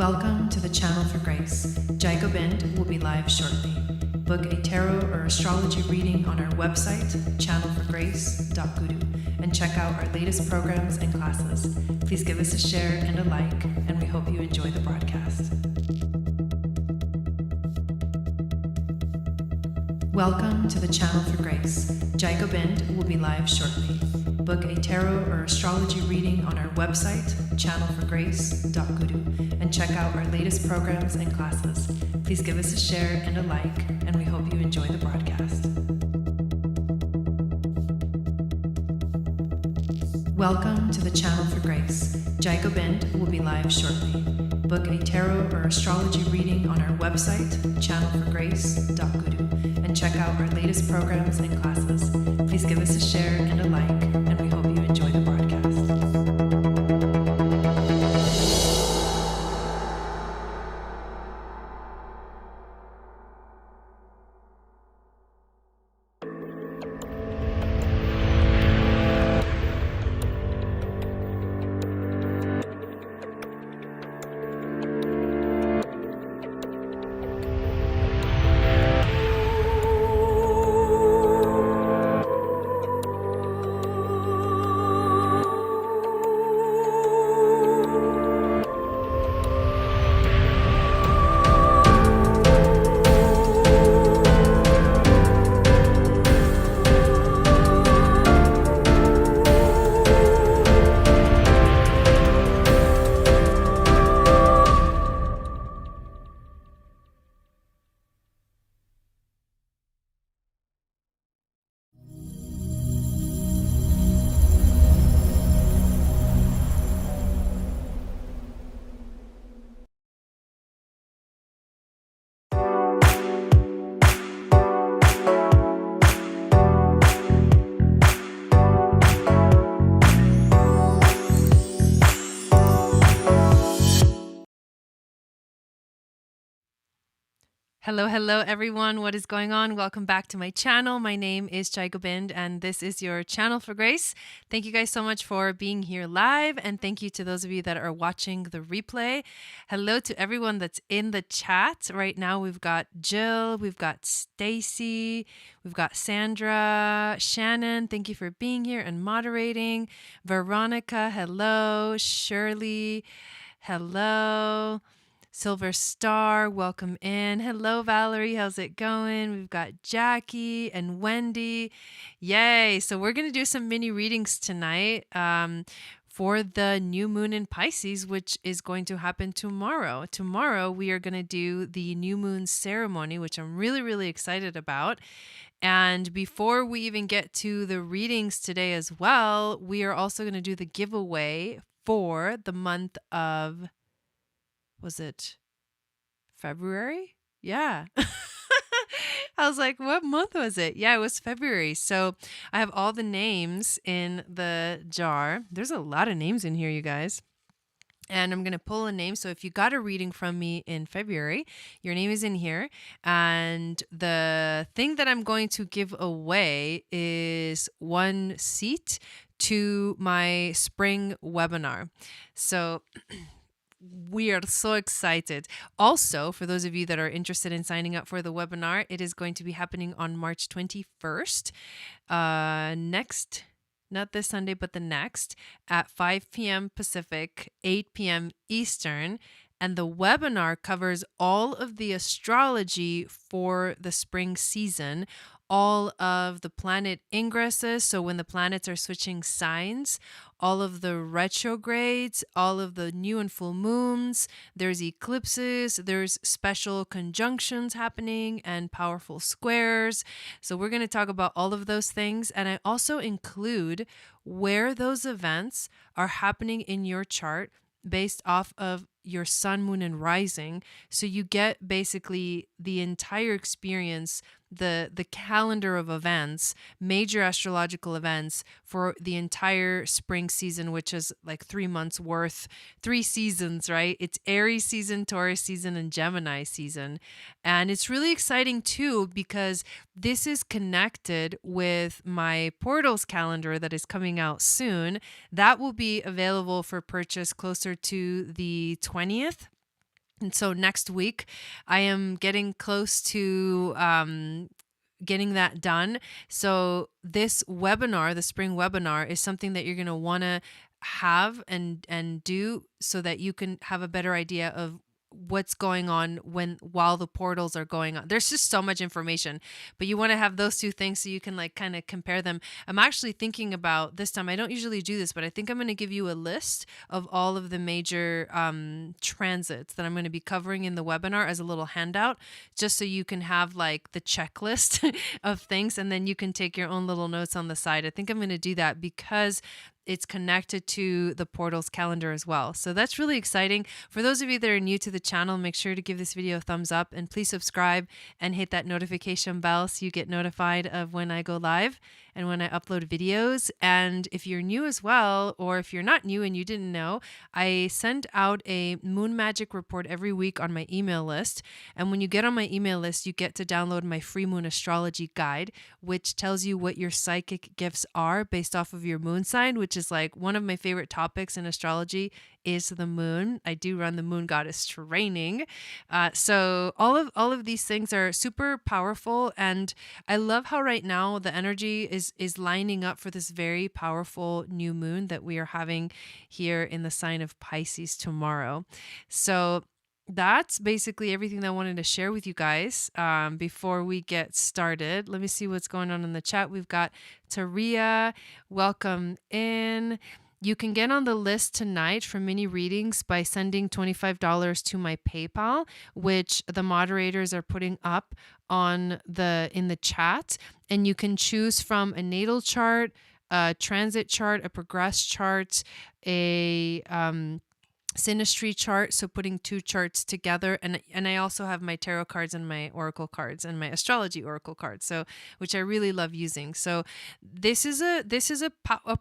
Welcome to the Channel for Grace. Gobind will be live shortly. Book a tarot or astrology reading on our website, channelforgrace.guru, and check out our latest programs and classes. Please give us a share and a like, and we hope you enjoy the broadcast. Welcome to the Channel for Grace. Gobind will be live shortly. Book a tarot or astrology reading on our website, channelforgrace.guru, and check out our latest programs and classes. Please give us a share and a like, and we hope you enjoy the broadcast. Welcome to the Channel for Grace. Gobind will be live shortly. Book a tarot or astrology reading on our website, channelforgrace.guru, and check out our latest programs and classes. Please give us a share and a like, and we hope you enjoy the broadcast. Hello everyone. What is going on? Welcome back to my channel. My name is Gobind, and this is your Channel for Grace. Thank you guys so much for being here live, and thank you to those of you that are watching the replay. Hello to everyone that's in the chat right now. We've got Jill, we've got Stacy, we've got Sandra, Shannon. Thank you for being here and moderating. Veronica, hello. Shirley, hello. Silver Star, welcome in. Hello, Valerie. How's it going? We've got Jackie and Wendy. Yay. So we're going to do some mini readings tonight for the new moon in Pisces, which is going to happen tomorrow. Tomorrow, we are going to do the new moon ceremony, which I'm really excited about. And before we even get to the readings today as well, we are also going to do the giveaway for the month of... was it February? Yeah. I was like, what month was it? Yeah, it was February. So I have all the names in the jar. There's a lot of names in here, you guys. And I'm going to pull a name. So if you got a reading from me in February, your name is in here. And the thing that I'm going to give away is one seat to my spring webinar. So... we are so excited. Also, for those of you that are interested in signing up for the webinar, it is going to be happening on March 21st, not this Sunday, but the next, at 5 p.m. Pacific, 8 p.m. Eastern. And the webinar covers all of the astrology for the spring season, all of the planet ingresses, so when the planets are switching signs, all of the retrogrades, all of the new and full moons, there's eclipses, there's special conjunctions happening and powerful squares. So we're going to talk about all of those things. And I also include where those events are happening in your chart based off of your sun, moon, and rising. So you get basically the entire experience, the calendar of events, major astrological events for the entire spring season, which is like 3 months worth, 3 seasons, right? It's Aries season, Taurus season, and Gemini season. And it's really exciting too, because this is connected with my portals calendar that is coming out soon. That will be available for purchase closer to the 20th. And so next week, I am getting close to getting that done. So this webinar, the spring webinar, is something that you're going to want to have and do so that you can have a better idea of what's going on while the portals are going on. There's just so much information, but you want to have those two things so you can like kind of compare them. I'm actually thinking about this time, I don't usually do this, but I think I'm going to give you a list of all of the major transits that I'm going to be covering in the webinar as a little handout, just so you can have like the checklist of things, and then you can take your own little notes on the side. I think I'm going to do that because it's connected to the portals calendar as well. So that's really exciting. For those of you that are new to the channel, make sure to give this video a thumbs up and please subscribe and hit that notification bell so you get notified of when I go live and when I upload videos. And if you're new as well, or if you're not new and you didn't know, I send out a moon magic report every week on my email list. And when you get on my email list, you get to download my free moon astrology guide, which tells you what your psychic gifts are based off of your moon sign, which is like one of my favorite topics in astrology is the moon. I do run the moon goddess training. So all of these things are super powerful. And I love how right now the energy is lining up for this very powerful new moon that we are having here in the sign of Pisces tomorrow. So that's basically everything that I wanted to share with you guys before we get started. Let me see what's going on in the chat. We've got Taria, welcome in. You can get on the list tonight for mini readings by sending $25 to my PayPal, which the moderators are putting up in the chat. And you can choose from a natal chart, a transit chart, a progress chart, a synastry chart, so putting two charts together, and I also have my tarot cards and my oracle cards and my astrology oracle cards, so which I really love using. So this is a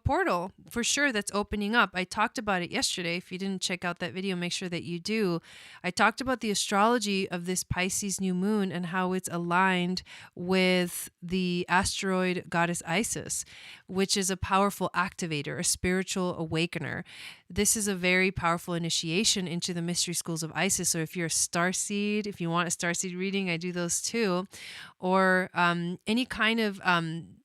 portal for sure that's opening up. I talked about it yesterday. If you didn't check out that video, make sure that you do. I talked about the astrology of this Pisces new moon and how it's aligned with the asteroid goddess Isis, which is a powerful activator, a spiritual awakener. This is a very powerful initiation into the mystery schools of Isis. So if you're a starseed, if you want a starseed reading, I do those too, or any kind of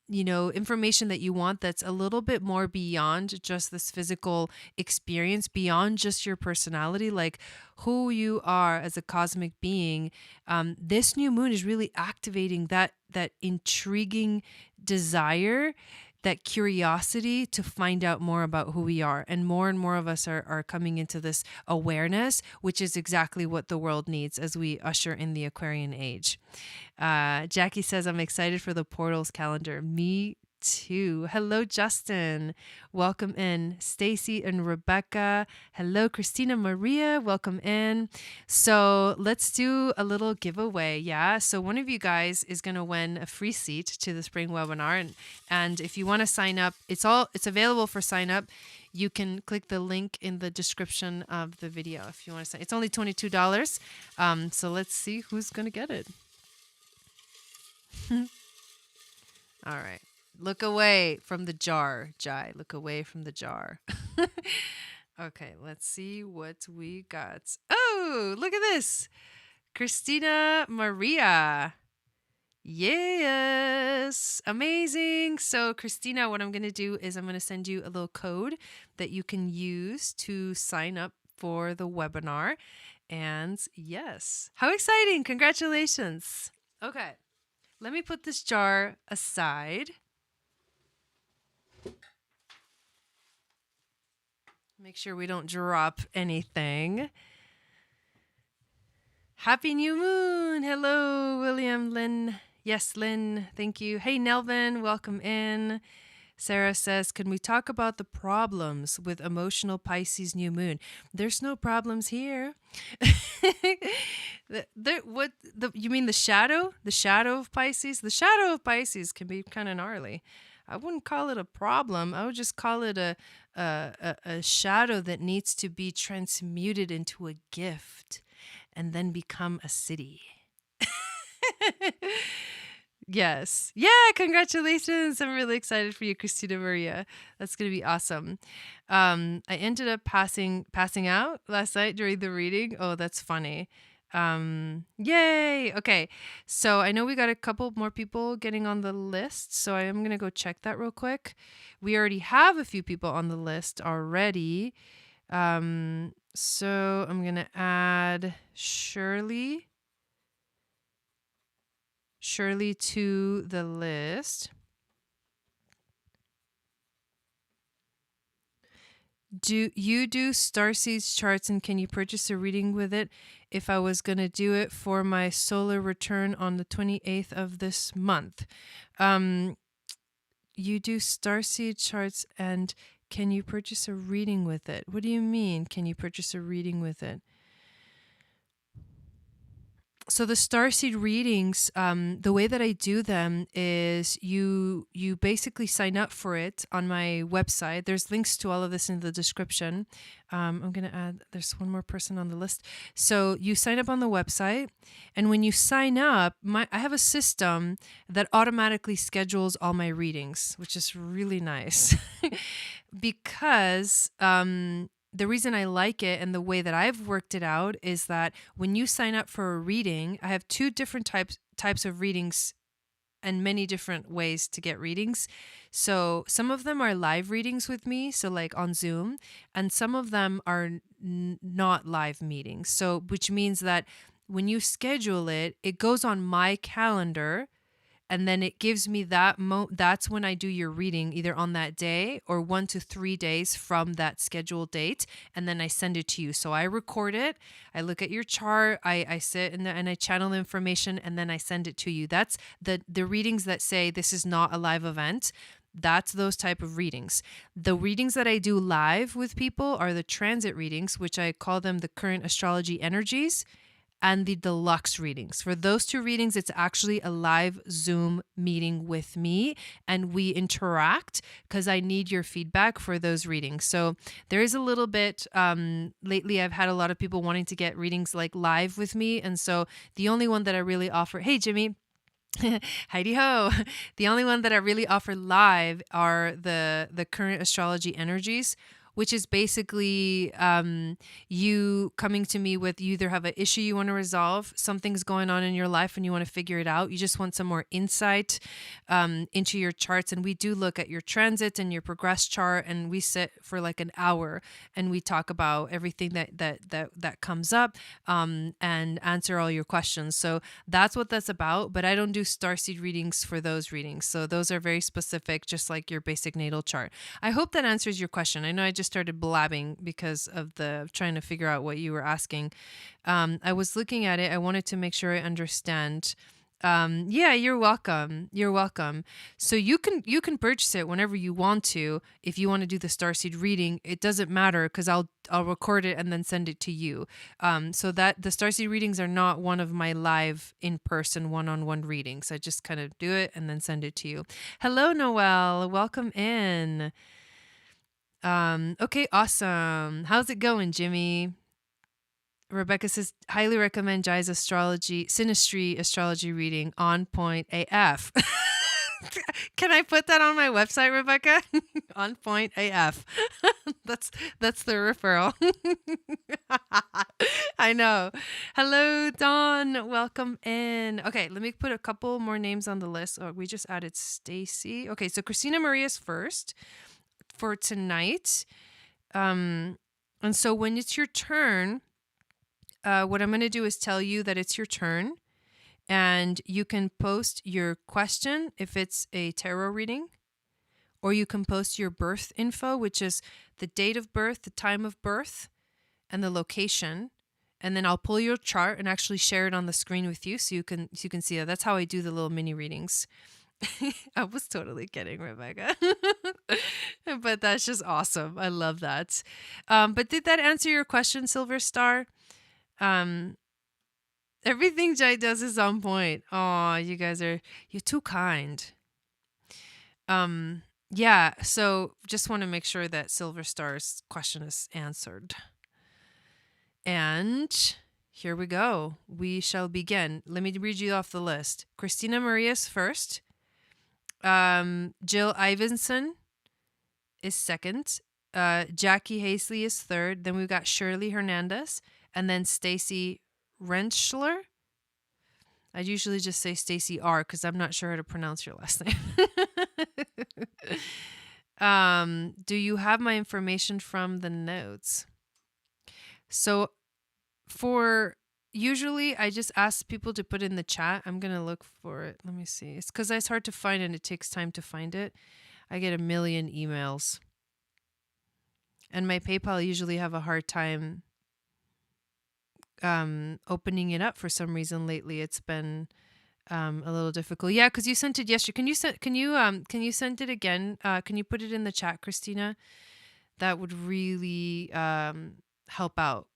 information that you want that's a little bit more beyond just this physical experience, beyond just your personality, like who you are as a cosmic being. This new moon is really activating that intriguing desire, that curiosity to find out more about who we are. And more of us are coming into this awareness, which is exactly what the world needs as we usher in the Aquarian age. Jackie says, I'm excited for the portals calendar. Me too. Hello, Justin. Welcome in. Stacy and Rebecca. Hello, Christina Maria. Welcome in. So let's do a little giveaway. Yeah. So one of you guys is going to win a free seat to the spring webinar. And if you want to sign up, it's available for sign up. You can click the link in the description of the video if you want to sign. It's only $22. So let's see who's going to get it. All right. Look away from the jar, Jai. Look away from the jar. Okay, let's see what we got. Oh, look at this. Christina Maria. Yes. Amazing. So, Christina, what I'm going to do is I'm going to send you a little code that you can use to sign up for the webinar. And yes. How exciting. Congratulations. Okay. Let me put this jar aside. Make sure we don't drop anything. Happy new moon. Hello, William, Lynn. Yes, Lynn. Thank you. Hey, Nelvin. Welcome in. Sarah says, can we talk about the problems with emotional Pisces new moon? There's no problems here. You mean the shadow? The shadow of Pisces? The shadow of Pisces can be kind of gnarly. I wouldn't call it a problem. I would just call it a shadow that needs to be transmuted into a gift and then become a city. Yes. Yeah, congratulations. I'm really excited for you, Christina Maria. That's going to be awesome. I ended up passing out last night during the reading. Oh, that's funny. Yay. Okay. So I know we got a couple more people getting on the list, so I am going to go check that real quick. We already have a few people on the list already. So I'm going to add Shirley to the list. Do you do starseeds charts, and can you purchase a reading with it? If I was going to do it for my solar return on the 28th of this month. You do starseed charts, and can you purchase a reading with it? What do you mean, can you purchase a reading with it? So the starseed readings, the way that I do them is you basically sign up for it on my website. There's links to all of this in the description. I'm gonna add. There's one more person on the list. So you sign up on the website, and when you sign up, I have a system that automatically schedules all my readings, which is really nice because the reason I like it and the way that I've worked it out is that when you sign up for a reading, I have two different types of readings and many different ways to get readings. So some of them are live readings with me, so like on Zoom, and some of them are not live meetings. So which means that when you schedule it, it goes on my calendar. And then it gives me that's when I do your reading, either on that day or 1 to 3 days from that scheduled date. And then I send it to you. So I record it. I look at your chart. I sit and I channel the information, and then I send it to you. That's the readings that say this is not a live event. That's those type of readings. The readings that I do live with people are the transit readings, which I call them the current astrology energies, and the deluxe readings. For those two readings, it's actually a live Zoom meeting with me, and we interact because I need your feedback for those readings. So there is a little bit, lately I've had a lot of people wanting to get readings like live with me. And so the only one that I really offer, hey, Jimmy, Heidi ho. The only one that I really offer live are the current astrology energies, which is basically you coming to me with, you either have an issue you want to resolve, something's going on in your life and you want to figure it out. You just want some more insight into your charts. And we do look at your transit and your progress chart, and we sit for like an hour and we talk about everything that comes up and answer all your questions. So that's what that's about. But I don't do starseed readings for those readings. So those are very specific, just like your basic natal chart. I hope that answers your question. I know I just started blabbing because of trying to figure out what you were asking. I was looking at it. I wanted to make sure I understand. Yeah, you're welcome. You're welcome. So you can purchase it whenever you want to. If you want to do the starseed reading, it doesn't matter because I'll record it and then send it to you. So that the starseed readings are not one of my live in-person one-on-one readings. I just kind of do it and then send it to you. Hello, Noelle. Welcome in. Okay, awesome. How's it going, Jimmy? Rebecca says, highly recommend Jai's Synastry astrology reading, on point AF. Can I put that on my website, Rebecca? On point AF. That's the referral. I know. Hello, Dawn. Welcome in. Okay, let me put a couple more names on the list. Oh, we just added Stacy. Okay, so Christina Maria's first for tonight. And so when it's your turn, what I'm going to do is tell you that it's your turn, and you can post your question if it's a tarot reading, or you can post your birth info, which is the date of birth, the time of birth, and the location. And then I'll pull your chart and actually share it on the screen with you so you can see that. That's how I do the little mini readings. I was totally kidding, Rebecca. But that's just awesome. I love that. But did that answer your question, Silver Star? Everything Jai does is on point. Oh, you're too kind. Yeah, so just want to make sure that Silver Star's question is answered. And Here we go. We shall begin. Let me read you off the list. Christina Maria's first. Jill Ivinson is second. Jackie Hazley is third. Then we've got Shirley Hernandez. And then Stacy Rentschler. I usually just say Stacy R because I'm not sure how to pronounce your last name. Do you have my information from the notes? So usually I just ask people to put in the chat. I'm going to look for it. Let me see. It's because it's hard to find and it takes time to find it. I get a million emails. And my PayPal usually have a hard time opening it up for some reason lately. It's been a little difficult. Yeah, because you sent it yesterday. Can you send it again? Can you put it in the chat, Christina? That would really help out.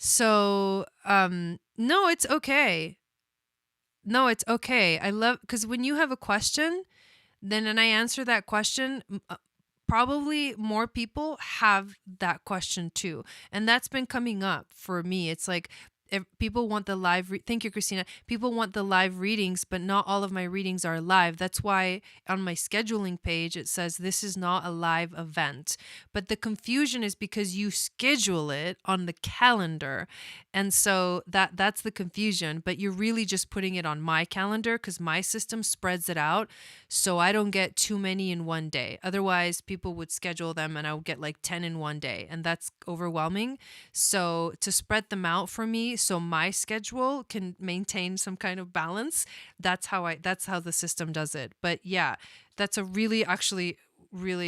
So no, it's okay. No, it's okay. I love because when you have a question, then and I answer that question, probably more people have that question too. And that's been coming up for me. It's like if people want the live. Thank you, Christina. People want the live readings, but not all of my readings are live. That's why on my scheduling page, it says this is not a live event. But the confusion is because you schedule it on the calendar. And so that's the confusion. But you're really just putting it on my calendar because my system spreads it out. So I don't get too many in one day. Otherwise, people would schedule them and I would get like 10 in one day. And that's overwhelming. So to spread them out for me, so my schedule can maintain some kind of balance, that's how the system does it. But yeah, that's a really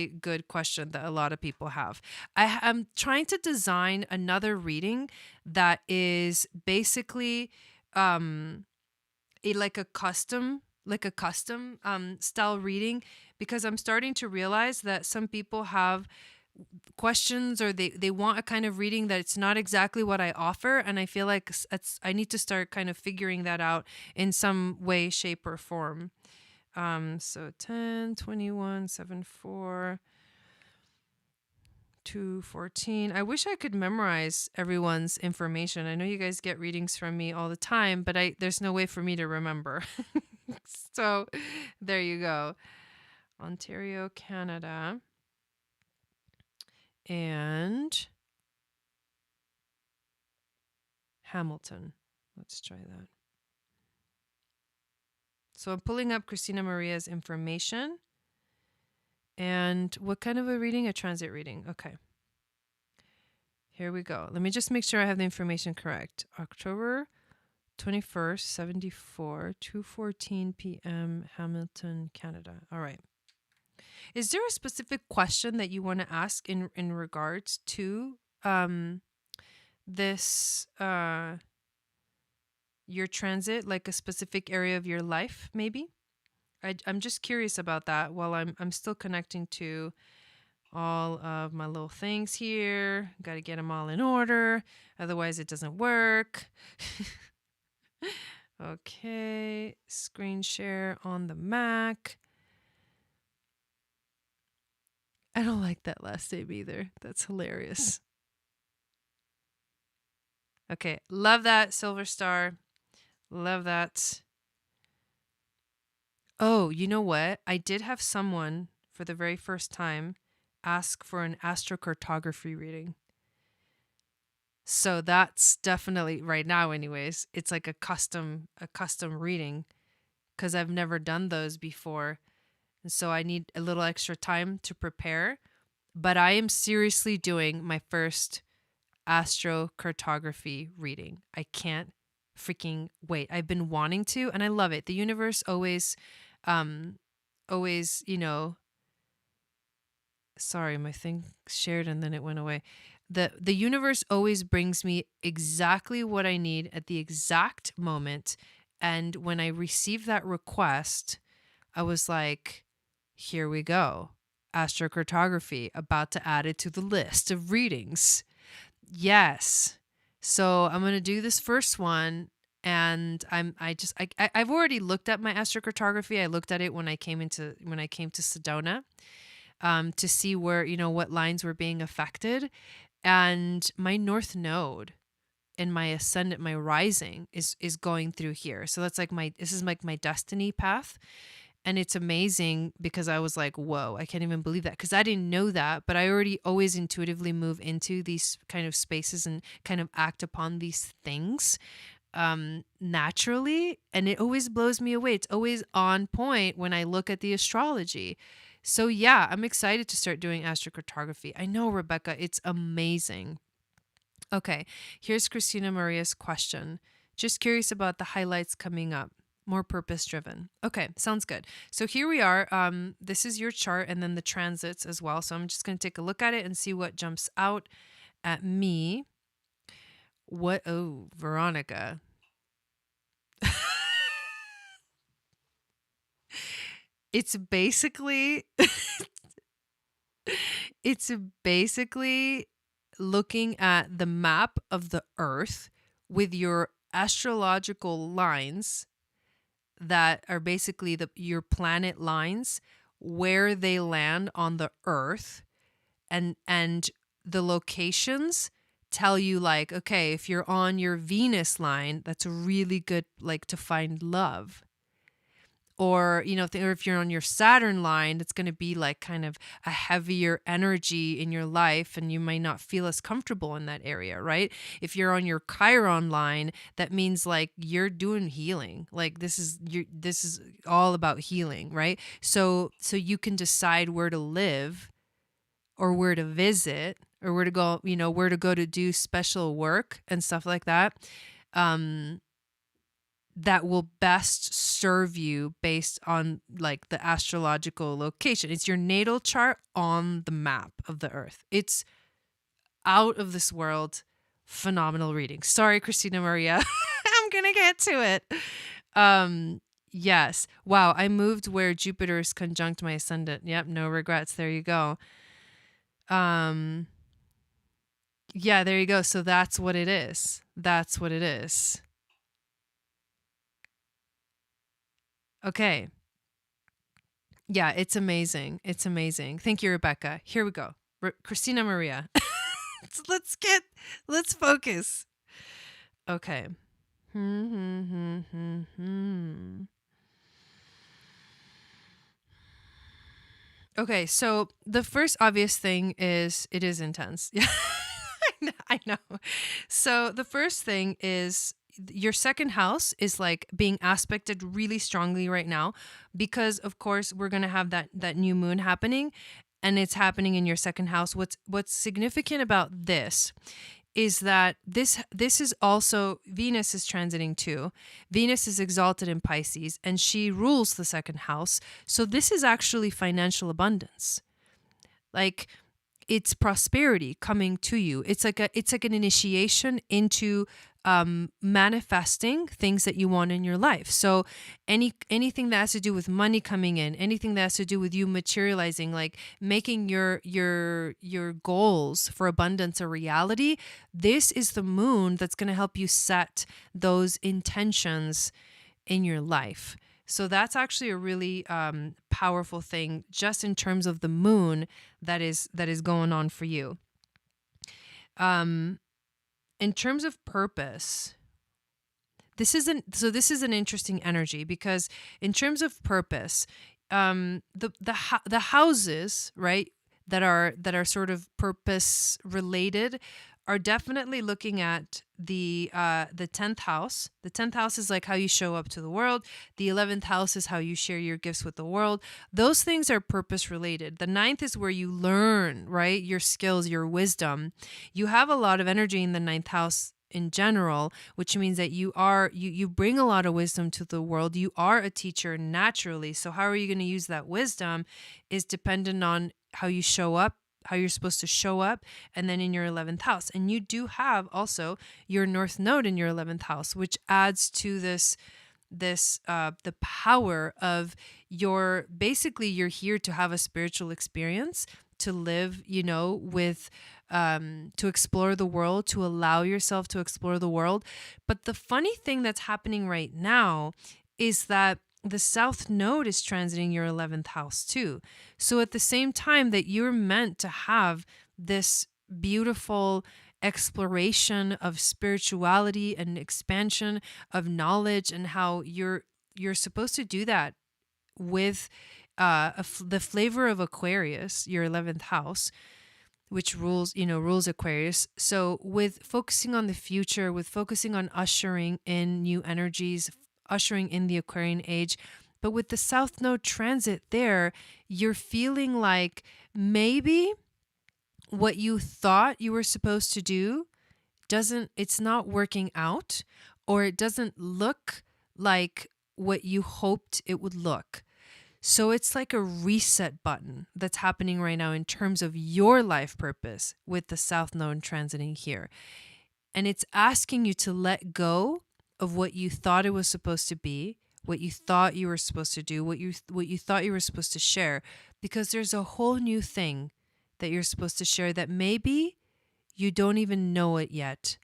good question that a lot of people have. I'm trying to design another reading that is basically like a custom style reading, because I'm starting to realize that some people have questions or they want a kind of reading that it's not exactly what I offer, and I feel like I need to start kind of figuring that out in some way, shape, or form. So 10, 21, 7, 4, 2, 14. I wish I could memorize everyone's information. I know you guys get readings from me all the time, but there's no way for me to remember. So there you go. Ontario, Canada. And Hamilton. Let's try that. So I'm pulling up Christina Maria's information. And what kind of a reading? A transit reading. Okay. Here we go. Let me just make sure I have the information correct. October 21st, 74, 2:14 p.m., Hamilton, Canada. All right. Is there a specific question that you want to ask in regards to this your transit, like a specific area of your life, maybe? I'm just curious about that while I'm still connecting to all of my little things here. Got to get them all in order, otherwise it doesn't work. Okay, screen share on the Mac. I don't like that last name either. That's hilarious. Okay, love that, Silver Star. Love that. Oh, you know what? I did have someone for the very first time ask for an astrocartography reading. So that's definitely, right now anyways, it's like a custom reading because I've never done those before. And so I need a little extra time to prepare. But I am seriously doing my first astrocartography reading. I can't freaking wait. I've been wanting to, and I love it. The universe always, sorry, my thing shared and then it went away. The universe always brings me exactly what I need at the exact moment. And when I received that request, I was like, here we go. Astrocartography, about to add it to the list of readings. Yes. So I'm going to do this first one. And I've already looked at my astrocartography. I looked at it when I came to Sedona, to see where, what lines were being affected. And my North Node and my ascendant, my rising is going through here. So that's like this is like my destiny path. And it's amazing because I was like, whoa, I can't even believe that. Because I didn't know that, but I already always intuitively move into these kind of spaces and kind of act upon these things naturally. And it always blows me away. It's always on point when I look at the astrology. So yeah, I'm excited to start doing astrocartography. I know, Rebecca, it's amazing. Okay, here's Christina Maria's question. Just curious about the highlights coming up. More purpose driven. Okay, sounds good. So here we are. This is your chart and then the transits as well. So I'm just going to take a look at it and see what jumps out at me. Oh, Veronica. It's basically it's basically looking at the map of the earth with your astrological lines that are basically your planet lines, where they land on the earth, and the locations tell you like, okay, if you're on your Venus line, that's really good like to find love. Or, or if you're on your Saturn line, it's going to be like kind of a heavier energy in your life and you might not feel as comfortable in that area, right? If you're on your Chiron line, that means like you're doing healing. Like this is all about healing, right? So you can decide where to live or where to visit or where to go, where to go to do special work and stuff like that. That will best serve you based on like the astrological location. It's your natal chart on the map of the earth. It's out of this world, phenomenal reading. Sorry, Christina Maria. I'm going to get to it. Yes. Wow. I moved where Jupiter is conjunct my ascendant. Yep. No regrets. There you go. Yeah, there you go. So that's what it is. That's what it is. Okay. Yeah, it's amazing. It's amazing. Thank you, Rebecca. Here we go. Christina Maria. Let's focus. Okay. Okay, so the first obvious thing is it is intense. Yeah, I know. So the first thing is your second house is like being aspected really strongly right now because of course we're going to have that new moon happening and it's happening in your second house. What's significant about this is that this is also Venus is transiting too. Venus is exalted in Pisces and she rules the second house. So this is actually financial abundance. Like it's prosperity coming to you. It's like an initiation into manifesting things that you want in your life. So anything that has to do with money coming in, anything that has to do with you materializing, like making your goals for abundance a reality, this is the moon that's going to help you set those intentions in your life. So that's actually a really powerful thing just in terms of the moon that is going on for you. In terms of purpose, this is an interesting energy because in terms of purpose, the houses, right, that are sort of purpose related are definitely looking at the 10th house. The 10th house is like how you show up to the world. The 11th house is how you share your gifts with the world. Those things are purpose related. The 9th is where you learn, right? Your skills, your wisdom. You have a lot of energy in the 9th house in general, which means that you bring a lot of wisdom to the world. You are a teacher naturally. So how are you going to use that wisdom is dependent on how you show up, how you're supposed to show up, and then in your 11th house. And you do have also your North Node in your 11th house, which adds to the power of you're here to have a spiritual experience, to live, with, to explore the world, to allow yourself to explore the world. But the funny thing that's happening right now is that the South Node is transiting your 11th house too. So at the same time that you're meant to have this beautiful exploration of spirituality and expansion of knowledge, and how you're supposed to do that with the flavor of Aquarius, your 11th house, which rules Aquarius. So with focusing on the future, with focusing on ushering in new energies, ushering in the Aquarian age, but with the South Node transit there, you're feeling like maybe what you thought you were supposed to do it's not working out, or it doesn't look like what you hoped it would look. So it's like a reset button that's happening right now in terms of your life purpose with the South Node transiting here. And it's asking you to let go of what you thought it was supposed to be, what you thought you were supposed to do, what you thought you were supposed to share, because there's a whole new thing that you're supposed to share that maybe you don't even know it yet.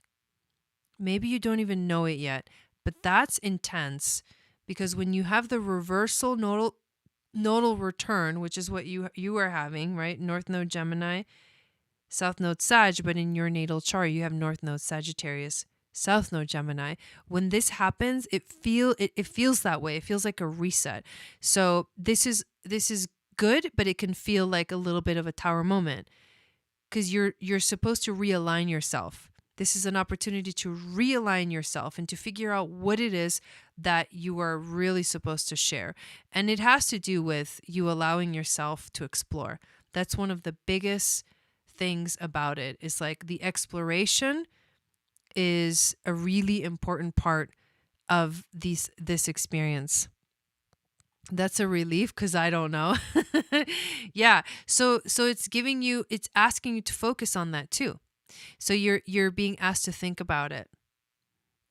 Maybe you don't even know it yet, but that's intense, because when you have the reversal nodal return, which is what you are having, right? North Node Gemini, South Node Sag, but in your natal chart you have North Node Sagittarius, South Node Gemini. When this happens, it feels that way. It feels like a reset. So this is good, but it can feel like a little bit of a tower moment, because you're supposed to realign yourself. This is an opportunity to realign yourself and to figure out what it is that you are really supposed to share. And it has to do with you allowing yourself to explore. That's one of the biggest things about it, is like the exploration is a really important part of this experience. That's a relief, because I don't know. Yeah. So it's asking you to focus on that too. So you're being asked to think about it,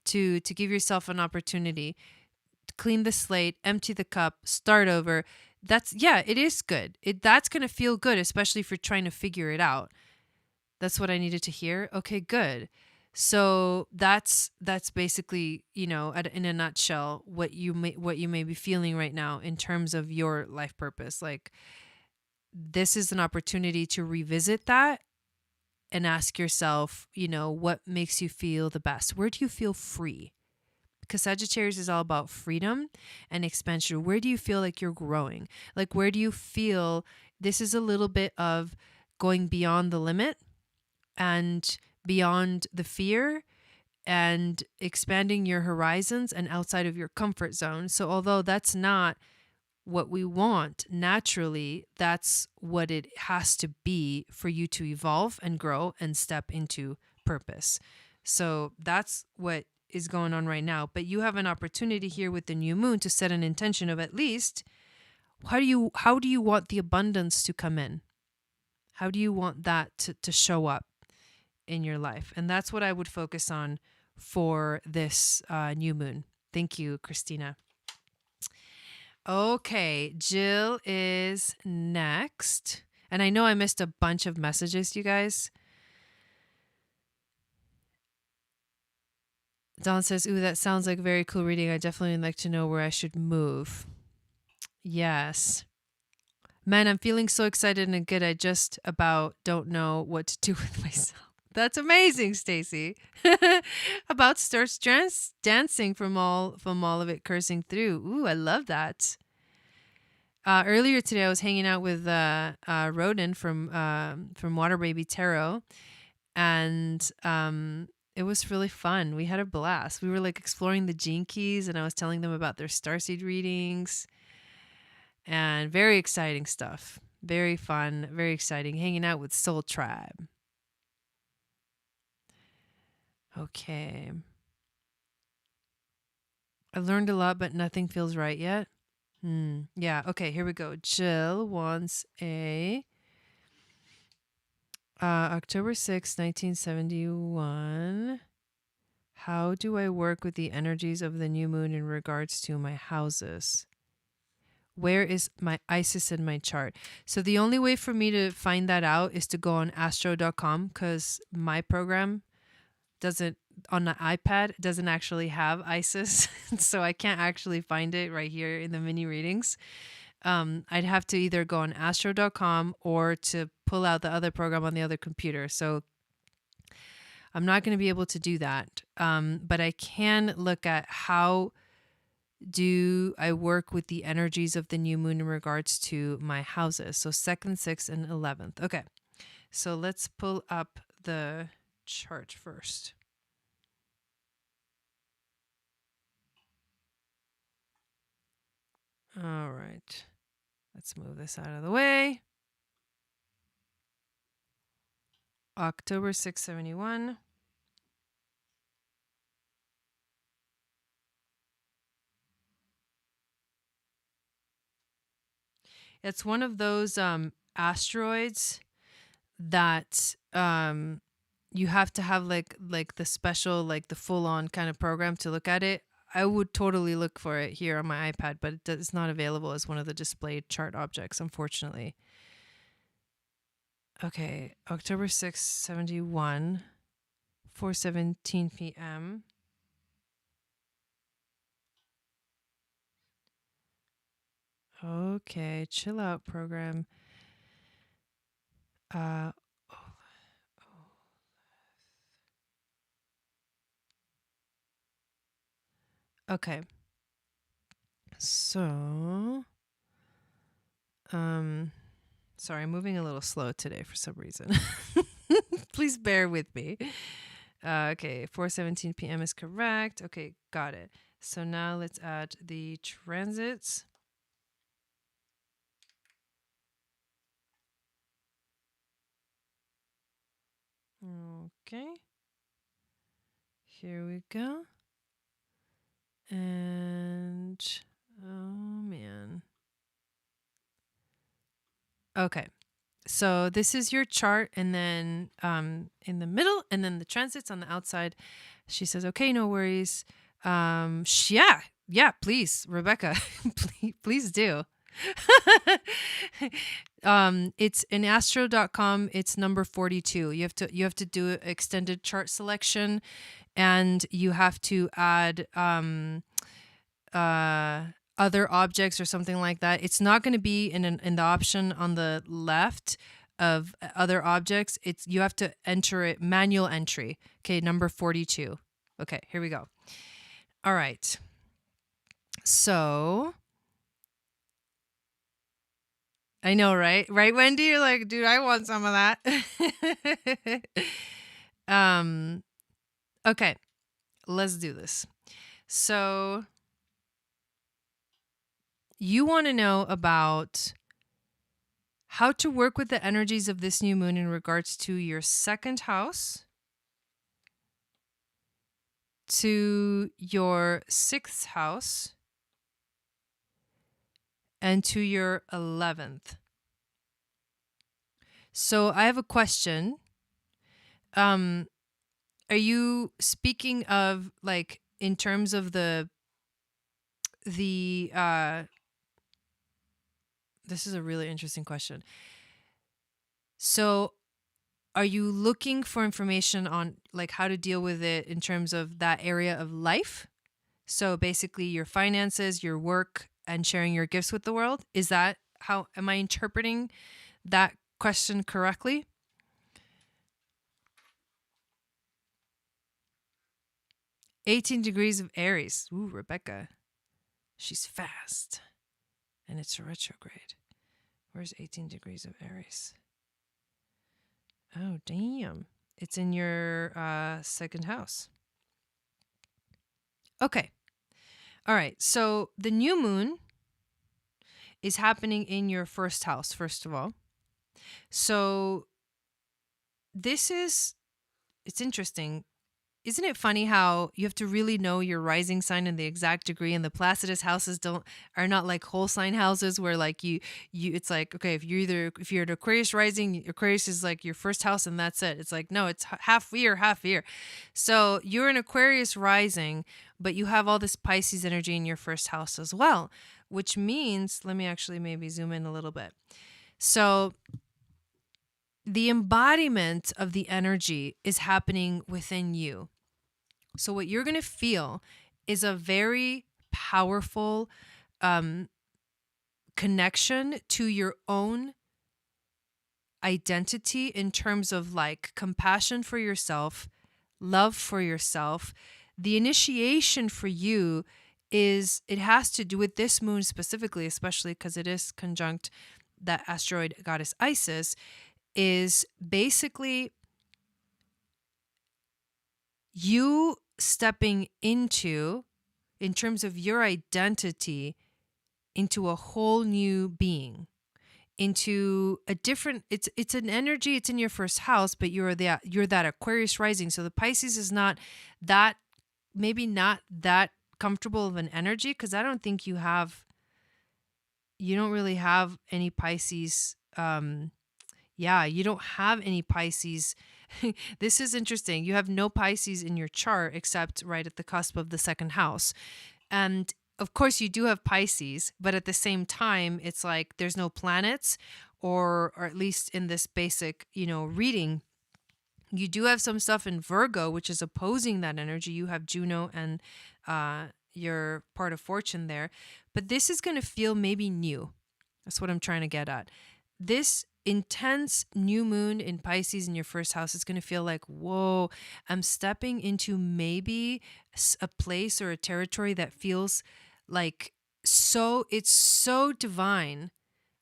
to give yourself an opportunity to clean the slate, empty the cup, start over. It is good. That's going to feel good, especially if you're trying to figure it out. That's what I needed to hear. Okay, good. So that's basically, in a nutshell, what you may be feeling right now in terms of your life purpose. Like, this is an opportunity to revisit that and ask yourself, what makes you feel the best? Where do you feel free? Because Sagittarius is all about freedom and expansion. Where do you feel like you're growing? Like, where do you feel this is a little bit of going beyond the limit and beyond the fear and expanding your horizons and outside of your comfort zone. So although that's not what we want naturally, that's what it has to be for you to evolve and grow and step into purpose. So that's what is going on right now. But you have an opportunity here with the new moon to set an intention of at least how do you want the abundance to come in? How do you want that to show up in your life? And that's what I would focus on for this new moon. Thank you, Christina. Okay, Jill is next. And I know I missed a bunch of messages, you guys. Dawn says, ooh, that sounds like a very cool reading. I definitely would like to know where I should move. Yes. Man, I'm feeling so excited and good. I just about don't know what to do with myself. That's amazing, Stacy. About starts dancing from all of it cursing through. Ooh, I love that. Earlier today, I was hanging out with Roden from Water Baby Tarot, and it was really fun. We had a blast. We were like exploring the gene keys, and I was telling them about their starseed readings, and very exciting stuff. Very fun, very exciting. Hanging out with Soul Tribe. Okay. I learned a lot, but nothing feels right yet. Yeah. Okay. Here we go. Jill wants a October 6, 1971. How do I work with the energies of the new moon in regards to my houses? Where is my Isis in my chart? So the only way for me to find that out is to go on astro.com, because my program on the iPad doesn't actually have Isis. So I can't actually find it right here in the mini readings. I'd have to either go on astro.com or to pull out the other program on the other computer. So I'm not going to be able to do that. But I can look at how do I work with the energies of the new moon in regards to my houses. So 2nd, 6th, and 11th. Okay. So let's pull up the chart first. All right. Let's move this out of the way. October 671. It's one of those asteroids that you have to have like the special, like the full on kind of program to look at it. I would totally look for it here on my iPad, but it's not available as one of the displayed chart objects, unfortunately. Okay, October 6th, 71, 4:17 p.m. Okay, chill out program. Uh, okay. So, sorry, I'm moving a little slow today for some reason. Please bear with me. Okay, 4:17 p.m. is correct. Okay, got it. So now let's add the transits. Okay. Here we go. And oh man. Okay. So this is your chart, and then in the middle, and then the transits on the outside. She says, "Okay, no worries. Yeah, please, Rebecca, please do." It's in astro.com. It's number 42. You have to do extended chart selection, and you have to add other objects or something like that. It's not going to be in the option on the left of other objects. It's you have to enter it, manual entry. Okay, number 42. Okay, here we go. All right. So I know, right? Right, Wendy? You're like, dude, I want some of that. Okay, let's do this. So you want to know about how to work with the energies of this new moon in regards to your 2nd house, to your 6th house, and to your 11th. So I have a question. Are you speaking of like in terms of the this is a really interesting question. So are you looking for information on like how to deal with it in terms of that area of life? So basically your finances, your work, and sharing your gifts with the world? Is that how am I interpreting that question correctly? "18 degrees of Aries." Ooh, Rebecca. She's fast. And it's a retrograde. Where's 18 degrees of Aries? Oh, damn. It's in your 2nd house. Okay. All right. So the new moon is happening in your 1st house, first of all. So it's interesting. Isn't it funny how you have to really know your rising sign in the exact degree, and the Placidus houses are not like whole sign houses where like you it's like, okay, if you're an Aquarius rising, Aquarius is like your 1st house and that's it. It's like, no, it's half year. So you're an Aquarius rising, but you have all this Pisces energy in your 1st house as well, which means, let me actually maybe zoom in a little bit. So the embodiment of the energy is happening within you. So what you're going to feel is a very powerful connection to your own identity in terms of like compassion for yourself, love for yourself. The initiation for you is, it has to do with this moon specifically, especially because it is conjunct that asteroid goddess Isis, is basically you stepping into, in terms of your identity, into a whole new being, into a different, it's an energy, it's in your first house, but you're that Aquarius rising. So the Pisces is not that, maybe not that comfortable of an energy, because I don't think you don't really have any Pisces. You don't have any Pisces. This is interesting. You have no Pisces in your chart except right at the cusp of the second house. And of course you do have Pisces, but at the same time, it's like there's no planets, or at least in this basic, reading, you do have some stuff in Virgo, which is opposing that energy. You have Juno and your part of fortune there. But this is going to feel maybe new. That's what I'm trying to get at. This intense new moon in Pisces in your first house is going to feel like, whoa, I'm stepping into maybe a place or a territory that feels like it's so divine,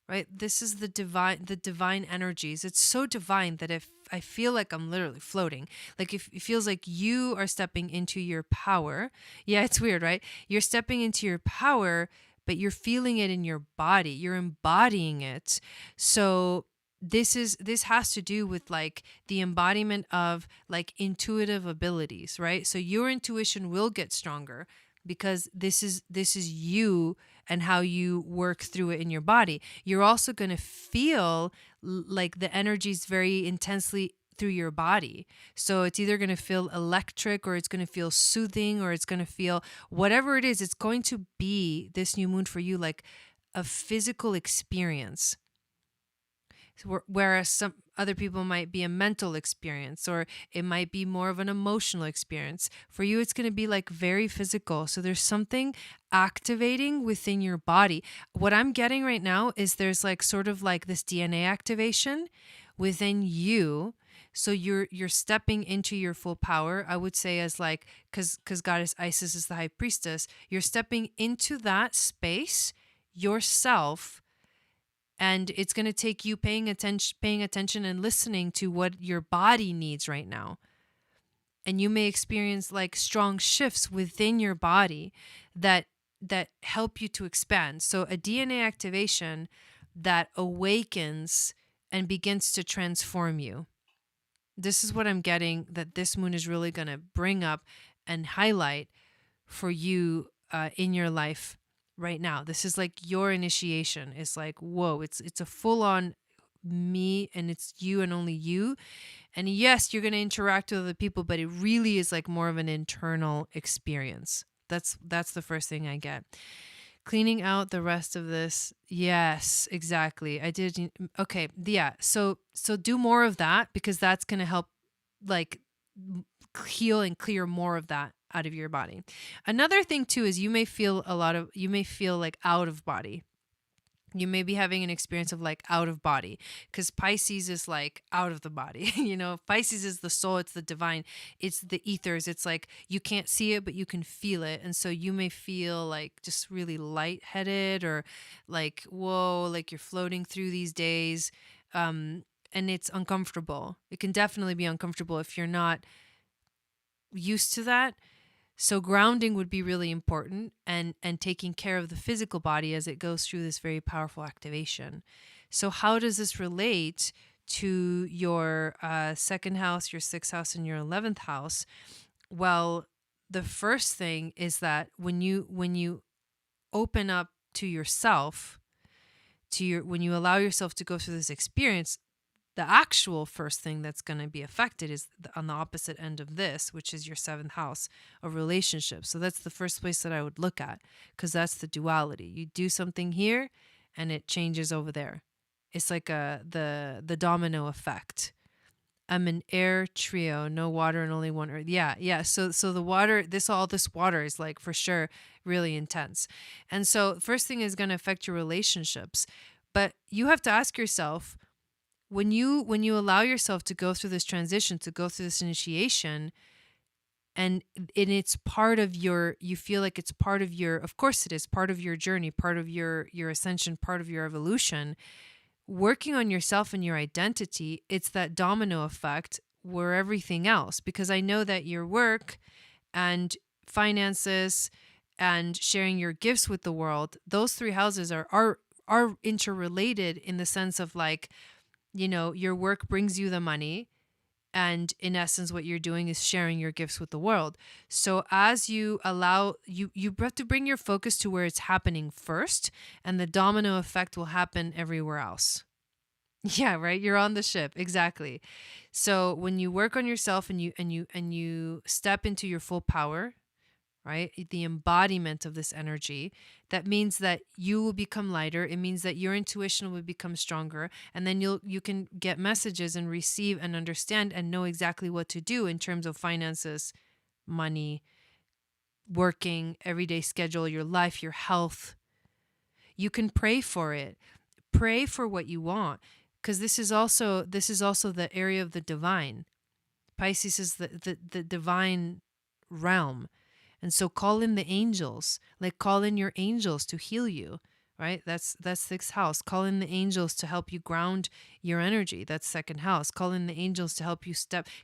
right? This is the divine energies. It's so divine that if I feel like I'm literally floating, like if it feels like you are stepping into your power. Yeah, it's weird, right? You're stepping into your power, but you're feeling it in your body. You're embodying it. So this has to do with like the embodiment of like intuitive abilities, right? So your intuition will get stronger because this is you and how you work through it in your body. You're also going to feel like the energies very intensely through your body. So it's either going to feel electric, or it's going to feel soothing, or it's going to feel whatever it is. It's going to be, this new moon for you, like a physical experience. Whereas some other people might be a mental experience, or it might be more of an emotional experience. For you, it's going to be like very physical. So there's something activating within your body. What I'm getting right now is there's like sort of like this DNA activation within you. So you're stepping into your full power. I would say as like, because goddess Isis is the high priestess, you're stepping into that space yourself. And it's going to take you paying attention and listening to what your body needs right now. And you may experience like strong shifts within your body that help you to expand. So a DNA activation that awakens and begins to transform you. This is what I'm getting, that this moon is really going to bring up and highlight for you in your life right now. This is like your initiation. It's like, whoa, it's a full-on me, and it's you and only you. And yes, you're going to interact with other people, but it really is like more of an internal experience. That's the first thing I get. Cleaning out the rest of this. Yes, exactly. I did. Okay. Yeah. So do more of that, because that's going to help like heal and clear more of that out of your body. Another thing too is you may feel like out of body. You may be having an experience of like out of body, because Pisces is like out of the body. Pisces is the soul. It's the divine. It's the ethers. It's like you can't see it, but you can feel it. And so you may feel like just really lightheaded, or like, whoa, like you're floating through these days. And it's uncomfortable. It can definitely be uncomfortable if you're not used to that. So grounding would be really important, and taking care of the physical body as it goes through this very powerful activation. So how does this relate to your second house, your sixth house, and your 11th house? Well, the first thing is that when you open up to yourself, when you allow yourself to go through this experience, the actual first thing that's going to be affected is on the opposite end of this, which is your seventh house of relationships. So that's the first place that I would look at, because that's the duality. You do something here and it changes over there. It's like the domino effect. I'm an air trio, no water and only one earth. Yeah. So the water, this water is like for sure really intense. And so first thing is going to affect your relationships. But you have to ask yourself, when you allow yourself to go through this transition, to go through this initiation, and it's part of your, you feel like it's part of your, of course it is part of your journey, part of your ascension, part of your evolution. Working on yourself and your identity, it's that domino effect where everything else, because I know that your work and finances and sharing your gifts with the world, those three houses are interrelated in the sense of like, you know, your work brings you the money, and in essence what you're doing is sharing your gifts with the world. So as you allow, you have to bring your focus to where it's happening first, and the domino effect will happen everywhere else. Yeah, right, you're on the ship, exactly. So when you work on yourself and you step into your full power, right? The embodiment of this energy. That means that you will become lighter. It means that your intuition will become stronger. And then you can get messages and receive and understand and know exactly what to do in terms of finances, money, working, everyday schedule, your life, your health. You can pray for it. Pray for what you want. Because this is also the area of the divine. Pisces is the divine realm. And so call in the angels, like call in your angels to heal you, right? That's sixth house. Call in the angels to help you ground your energy. That's second house. Call in the angels to help you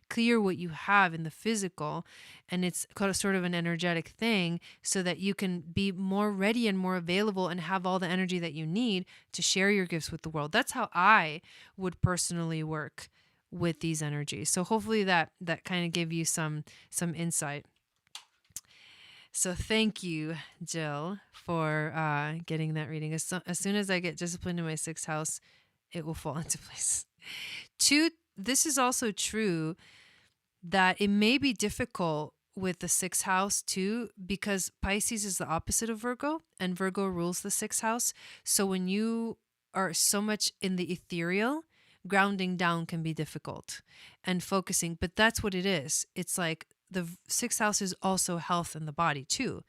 clear what you have in the physical. And it's sort of an energetic thing so that you can be more ready and more available and have all the energy that you need to share your gifts with the world. That's how I would personally work with these energies. So hopefully that kind of gave you some insight. So thank you, Jill, for getting that reading. As soon as I get disciplined in my sixth house, it will fall into place. Two, this is also true that it may be difficult with the sixth house too, because Pisces is the opposite of Virgo, and Virgo rules the sixth house. So when you are so much in the ethereal, grounding down can be difficult and focusing, but that's what it is. It's like the sixth house is also health in the body too.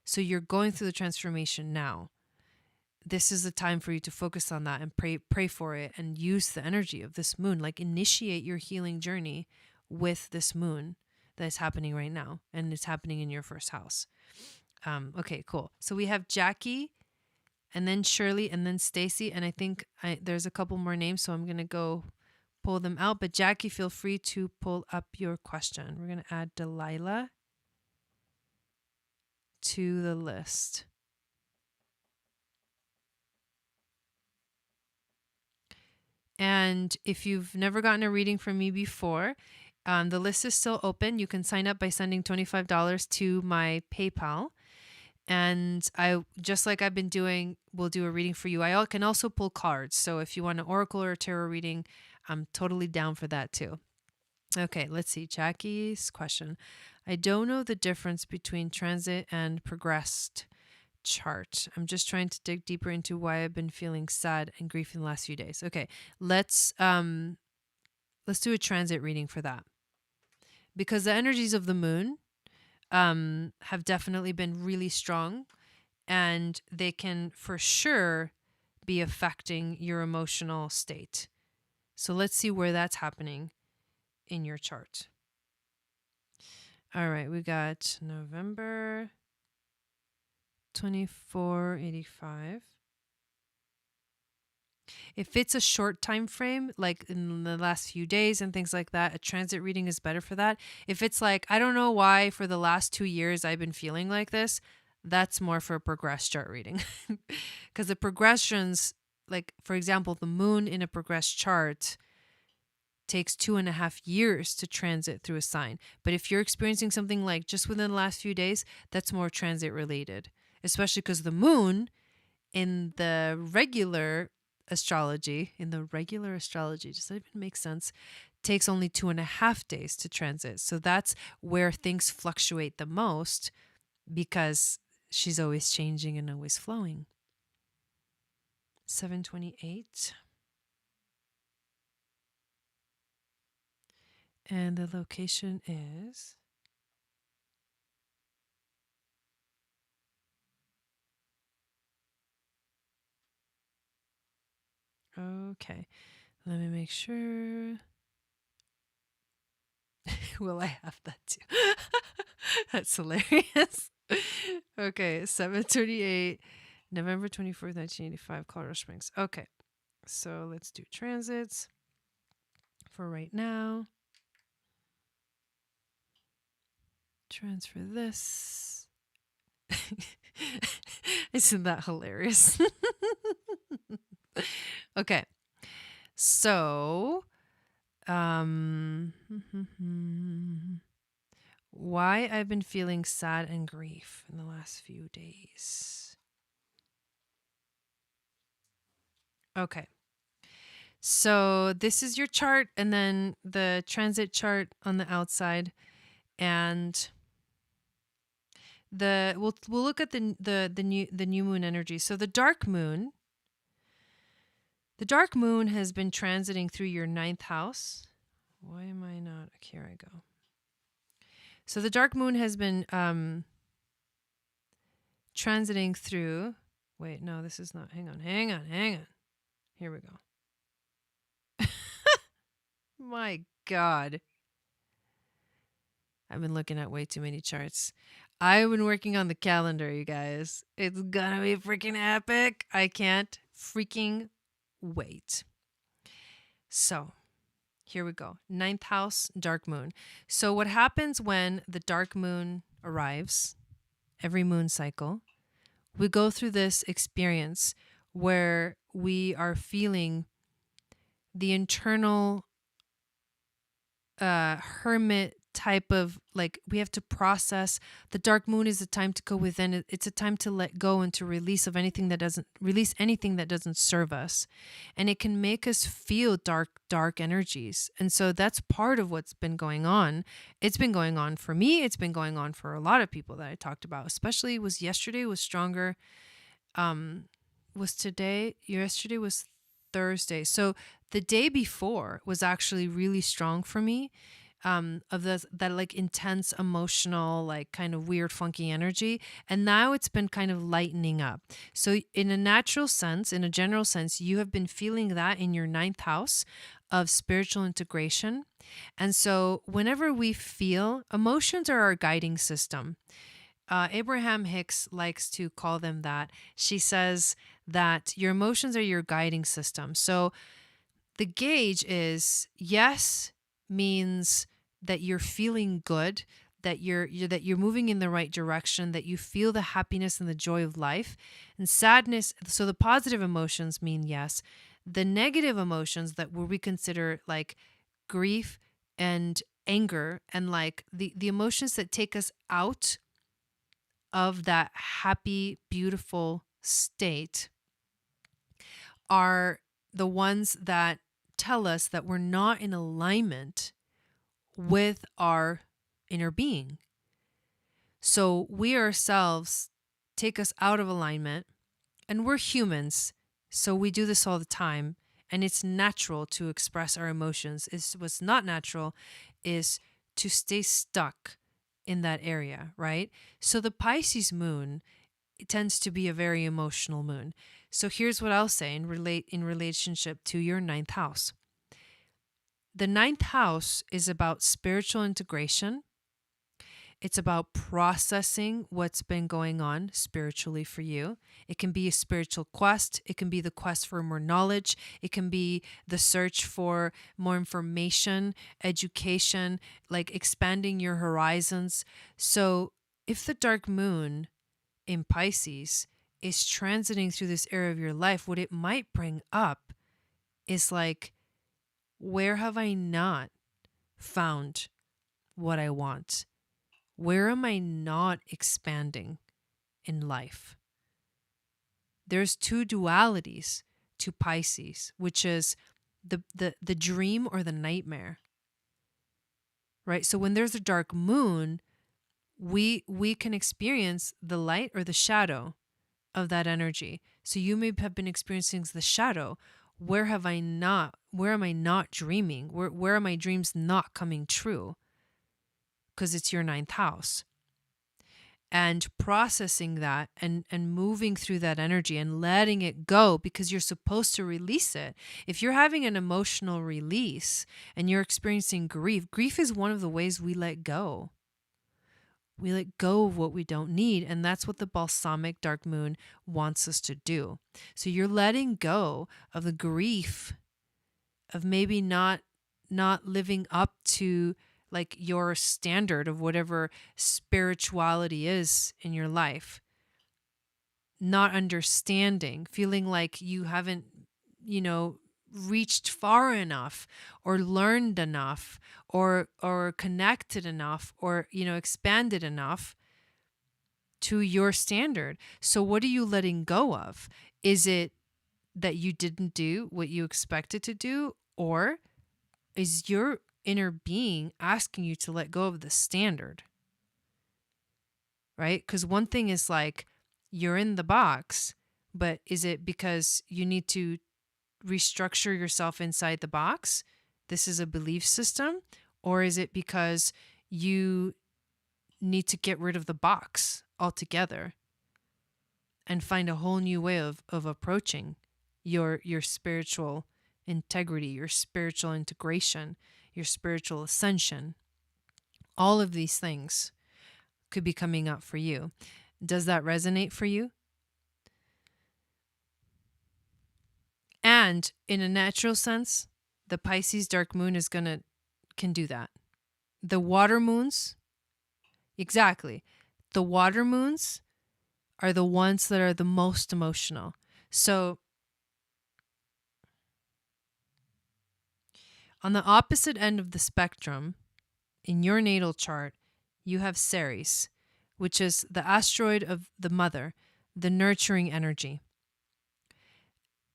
So you're going through the transformation now. This is the time for you to focus on that and pray for it and use the energy of this moon. Like initiate your healing journey with this moon that is happening right now, and it's happening in your first house. Okay, cool. So we have Jackie, and then Shirley, and then Stacy, and I think there's a couple more names, so I'm gonna go pull them out. But Jackie, feel free to pull up your question. We're gonna add Delilah to the list. And if you've never gotten a reading from me before, the list is still open. You can sign up by sending $25 to my PayPal. And I, just like I've been doing, will do a reading for you. I can also pull cards. So if you want an oracle or a tarot reading, I'm totally down for that too. Okay, let's see. Jackie's question. I don't know the difference between transit and progressed chart. I'm just trying to dig deeper into why I've been feeling sad and grief in the last few days. Okay, let's do a transit reading for that, because the energies of the moon have definitely been really strong, and they can for sure be affecting your emotional state. So let's see where that's happening in your chart. All right, we got November 2485. If it's a short time frame, like in the last few days and things like that, a transit reading is better for that. If it's like, I don't know why for the last 2 years I've been feeling like this, that's more for a progressed chart reading. Because the progressions, like for example, the moon in a progressed chart takes 2.5 years to transit through a sign. But if you're experiencing something like just within the last few days, that's more transit related, especially because the moon in the regular astrology, does that even make sense? Takes only 2.5 days to transit. So that's where things fluctuate the most, because she's always changing and always flowing. 728. And the location is okay. Let me make sure. Will I have that too? That's hilarious. Okay, 7:38, November 24th, 1985, Colorado Springs. Okay, so let's do transits for right now. Transfer this. Isn't that hilarious? Okay, so why I've been feeling sad and grief in the last few days. Okay. So this is your chart, and then the transit chart on the outside, and we'll look at the new moon energy. So the dark moon has been transiting through your 9th house. Why am I not? Here I go. So the dark moon has been transiting through. Wait, no, this is not. Hang on. Here we go. My God. I've been looking at way too many charts. I've been working on the calendar, you guys. It's gonna be freaking epic. I can't freaking wait. So, here we go. 9th house, dark moon. So what happens when the dark moon arrives, every moon cycle, we go through this experience where we are feeling the internal hermit type of, like, we have to process. The dark moon is a time to go within. It's a time to let go and to release anything that doesn't serve us, and it can make us feel dark energies. And so that's part of what's been going on. It's been going on for me. It's been going on for a lot of people that I talked about. Especially yesterday was stronger. Yesterday was Thursday. So the day before was actually really strong for me, of that like intense emotional, like kind of weird, funky energy. And now it's been kind of lightening up. So in a natural sense, in a general sense, you have been feeling that in your 9th house of spiritual integration. And so whenever we feel, emotions are our guiding system. Abraham Hicks likes to call them that. She says that your emotions are your guiding system. So the gauge is yes means that you're feeling good, that you're moving in the right direction, that you feel the happiness and the joy of life. And sadness, so the positive emotions mean yes. The negative emotions that we consider like grief and anger, and like the emotions that take us out of that happy, beautiful state, are the ones that tell us that we're not in alignment with our inner being. So we ourselves take us out of alignment, and we're humans, so we do this all the time, and it's natural to express our emotions. What's not natural is to stay stuck in that area, right? So the Pisces moon, it tends to be a very emotional moon. So here's what I'll say in relationship to your 9th house. The 9th house is about spiritual integration. It's about processing what's been going on spiritually for you. It can be a spiritual quest. It can be the quest for more knowledge. It can be the search for more information, education, like expanding your horizons. So if the dark moon in Pisces is transiting through this area of your life, what it might bring up is like, where have I not found what I want? Where am I not expanding in life? There's two dualities to Pisces, which is the dream or the nightmare, right? So when there's a dark moon, we can experience the light or the shadow of that energy. So you may have been experiencing the shadow. Where am I not dreaming? Where are my dreams not coming true? Because it's your 9th house. And processing that and moving through that energy and letting it go, because you're supposed to release it. If you're having an emotional release and you're experiencing grief is one of the ways we let go. We let go of what we don't need. And that's what the balsamic dark moon wants us to do. So you're letting go of the grief of maybe not living up to like your standard of whatever spirituality is in your life. Not understanding, feeling like you haven't, reached far enough or learned enough or connected enough or, expanded enough to your standard. So what are you letting go of? Is it that you didn't do what you expected to do, or is your inner being asking you to let go of the standard? Right? Because one thing is like you're in the box, but is it because you need to restructure yourself inside the box? This is a belief system. Or is it because you need to get rid of the box altogether and find a whole new way of approaching your spiritual integrity, your spiritual integration, your spiritual ascension? All of these things could be coming up for you. Does that resonate for you? And in a natural sense, the Pisces dark moon can do that. The water moons, exactly. The water moons are the ones that are the most emotional. So on the opposite end of the spectrum, in your natal chart, you have Ceres, which is the asteroid of the mother, the nurturing energy.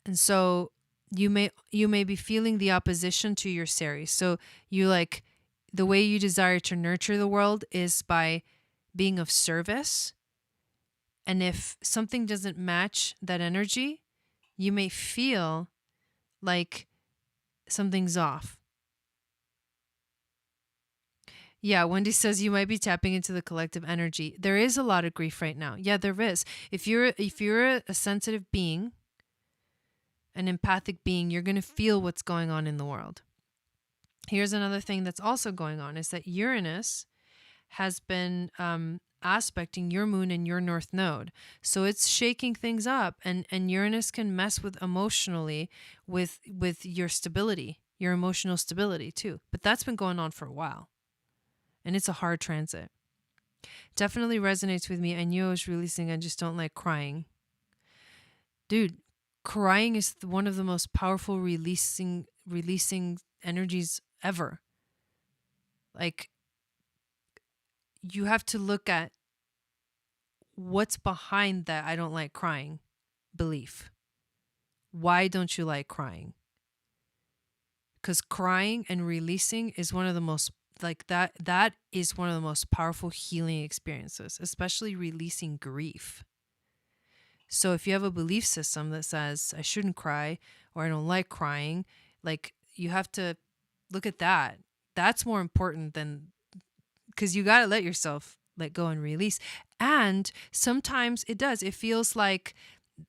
And so you may be feeling the opposition to your Ceres. So you like the way you desire to nurture the world is by being of service. And if something doesn't match that energy, you may feel like something's off. Yeah, Wendy says you might be tapping into the collective energy. There is a lot of grief right now. Yeah, there is. If you're a sensitive being, an empathic being, you're going to feel what's going on in the world. Here's another thing that's also going on is that Uranus has been aspecting your moon and your north node. So it's shaking things up, and Uranus can mess with emotionally with your stability, your emotional stability too. But that's been going on for a while. And it's a hard transit. Definitely resonates with me. I knew I was releasing. I just don't like crying. Dude, crying is one of the most powerful releasing energies ever. Like, you have to look at what's behind that I don't like crying belief. Why don't you like crying? Because crying and releasing is one of the most that is one of the most powerful healing experiences, especially releasing grief. So if you have a belief system that says I shouldn't cry or I don't like crying, like you have to look at that. That's more important than, because you got to let yourself let go and release. And sometimes it does. It feels like,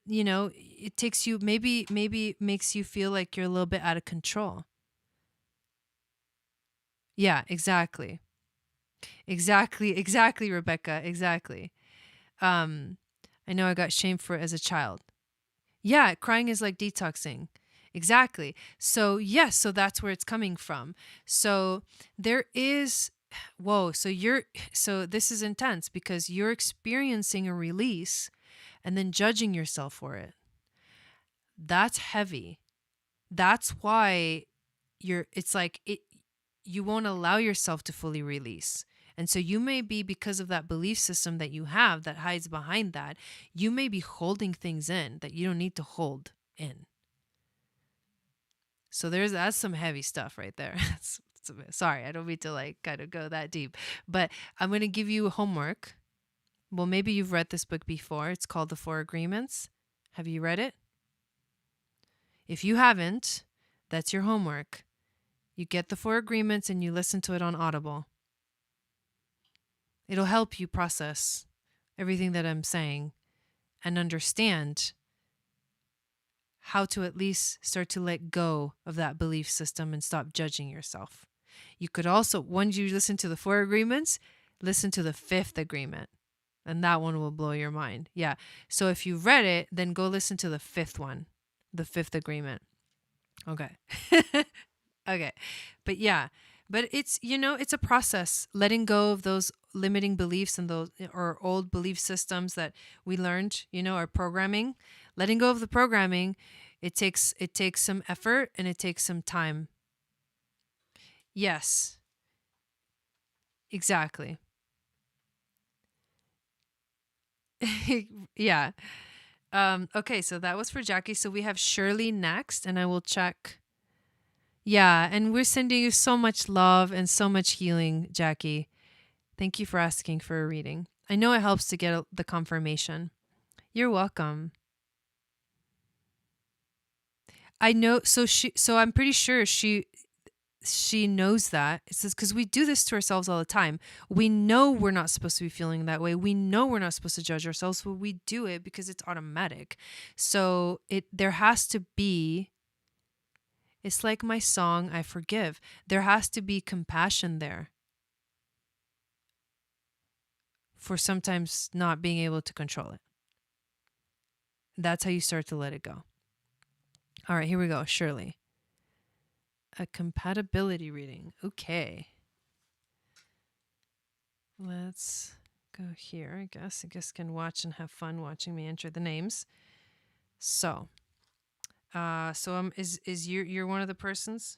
it takes you, maybe makes you feel like you're a little bit out of control. Yeah, exactly. Exactly, Rebecca. Exactly. I know I got shamed for it as a child. Yeah, crying is like detoxing. Exactly. So yes, so that's where it's coming from. So there is, so this is intense because you're experiencing a release and then judging yourself for it. That's heavy. That's why you won't allow yourself to fully release. And so you may be, because of that belief system that you have that hides behind that, you may be holding things in that you don't need to hold in. So that's some heavy stuff right there. Sorry, I don't mean to kind of go that deep, but I'm going to give you homework. Well, maybe you've read this book before. It's called The Four Agreements. Have you read it? If you haven't, that's your homework. You get the Four Agreements and you listen to it on Audible. It'll help you process everything that I'm saying and understand how to at least start to let go of that belief system and stop judging yourself. You could also, once you listen to the Four Agreements, listen to the fifth agreement, and that one will blow your mind. Yeah. So if you read it, then go listen to the fifth one, the fifth agreement. Okay. Okay. But yeah, but it's, it's a process, letting go of those limiting beliefs and those or old belief systems that we learned, our programming, letting go of the programming. It takes some effort and it takes some time. Yes, exactly. Yeah. Okay, so that was for Jackie. So we have Shirley next, and I will check. Yeah, and we're sending you so much love and so much healing, Jackie. Thank you for asking for a reading. I know it helps to get the confirmation. You're welcome. I know. So I'm pretty sure she knows that. It says, because we do this to ourselves all the time. We know we're not supposed to be feeling that way. We know we're not supposed to judge ourselves, but we do it because it's automatic. So there has to be. It's like my song, I Forgive. There has to be compassion there for sometimes not being able to control it. That's how you start to let it go. All right, here we go. Shirley. A compatibility reading. Okay. Let's go here, I guess. I guess can watch and have fun watching me enter the names. So, is you're one of the persons?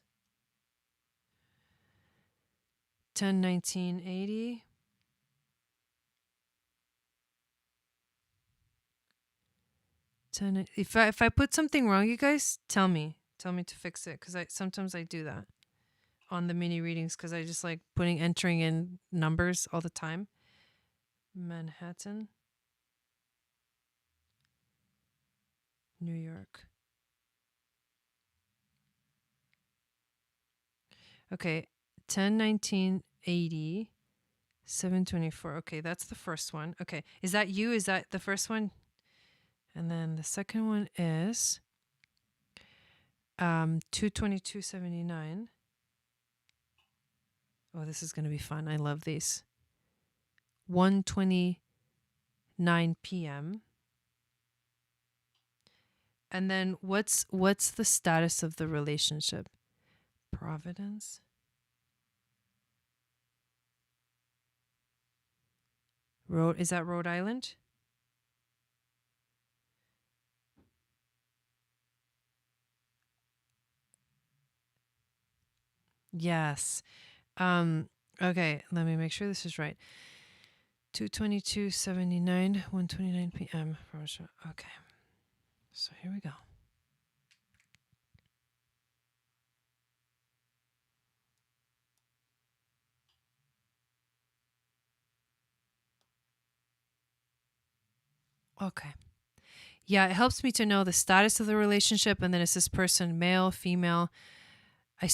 10/19/80. If I put something wrong, you guys tell me. Tell me to fix it, because sometimes I do that on the mini readings, because I just like entering in numbers all the time. Manhattan, New York. Okay, 10/19/80, 7/24. Okay, that's the first one. Okay, is that you? Is that the first one? And then the second one is 2/22/79. Oh, this is going to be fun. I love these. 1:29 p.m. And then what's the status of the relationship? Providence. Is that Rhode Island? Yes. Okay, let me make sure this is right. 2/22/79, 1:29 p.m. Okay. So here we go. Okay. Yeah, it helps me to know the status of the relationship, and then is this person male, female? I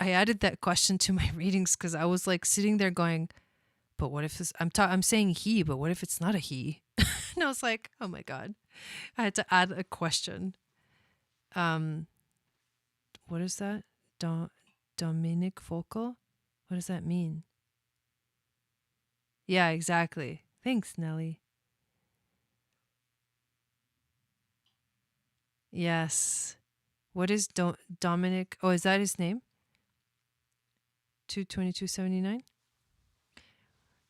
added that question to my readings because I was like sitting there going, but what if this, I'm saying he, but what if it's not a he? And I was like, oh my God. I had to add a question. What is that? Dominic Focal? What does that mean? Yeah, exactly. Thanks, Nelly. Yes. What is Dominic? Oh, is that his name? 2/22/79?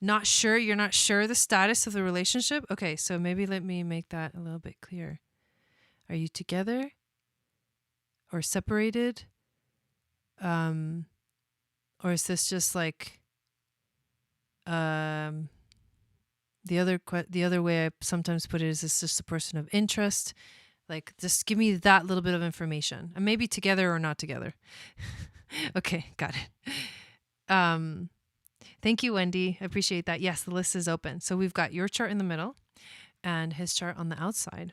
Not sure? You're not sure the status of the relationship? Okay, so maybe let me make that a little bit clearer. Are you together or separated? Or is this just like the other way I sometimes put it is, this just a person of interest? Like, just give me that little bit of information. And maybe together or not together. Okay, got it. Thank you, Wendy. I appreciate that. Yes, the list is open. So we've got your chart in the middle and his chart on the outside.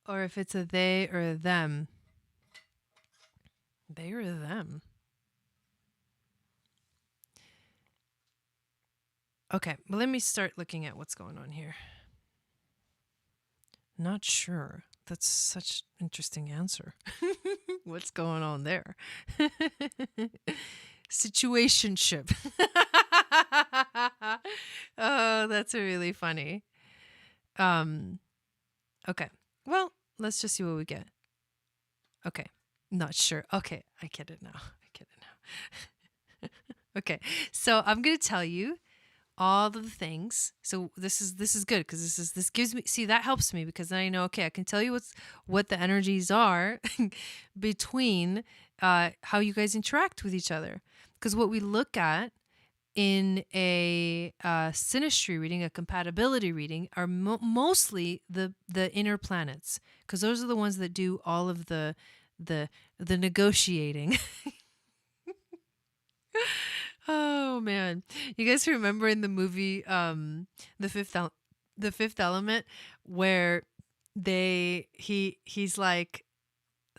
Or if it's a they or a them. They or them. Okay, well, let me start looking at what's going on here. Not sure. that's such an interesting answer. What's going on there? Situationship. Oh, that's really funny. Okay. Well, let's just see what we get. Okay. Not sure. Okay, I get it now. Okay. So I'm going to tell you all of the things. So this is good because this gives me, see, that helps me because then I know, okay, I can tell you what the energies are between how you guys interact with each other. Because what we look at in a synastry reading, a compatibility reading, are mostly the inner planets, because those are the ones that do all of the negotiating. Oh man, you guys remember in the movie the Fifth Element, where he's like,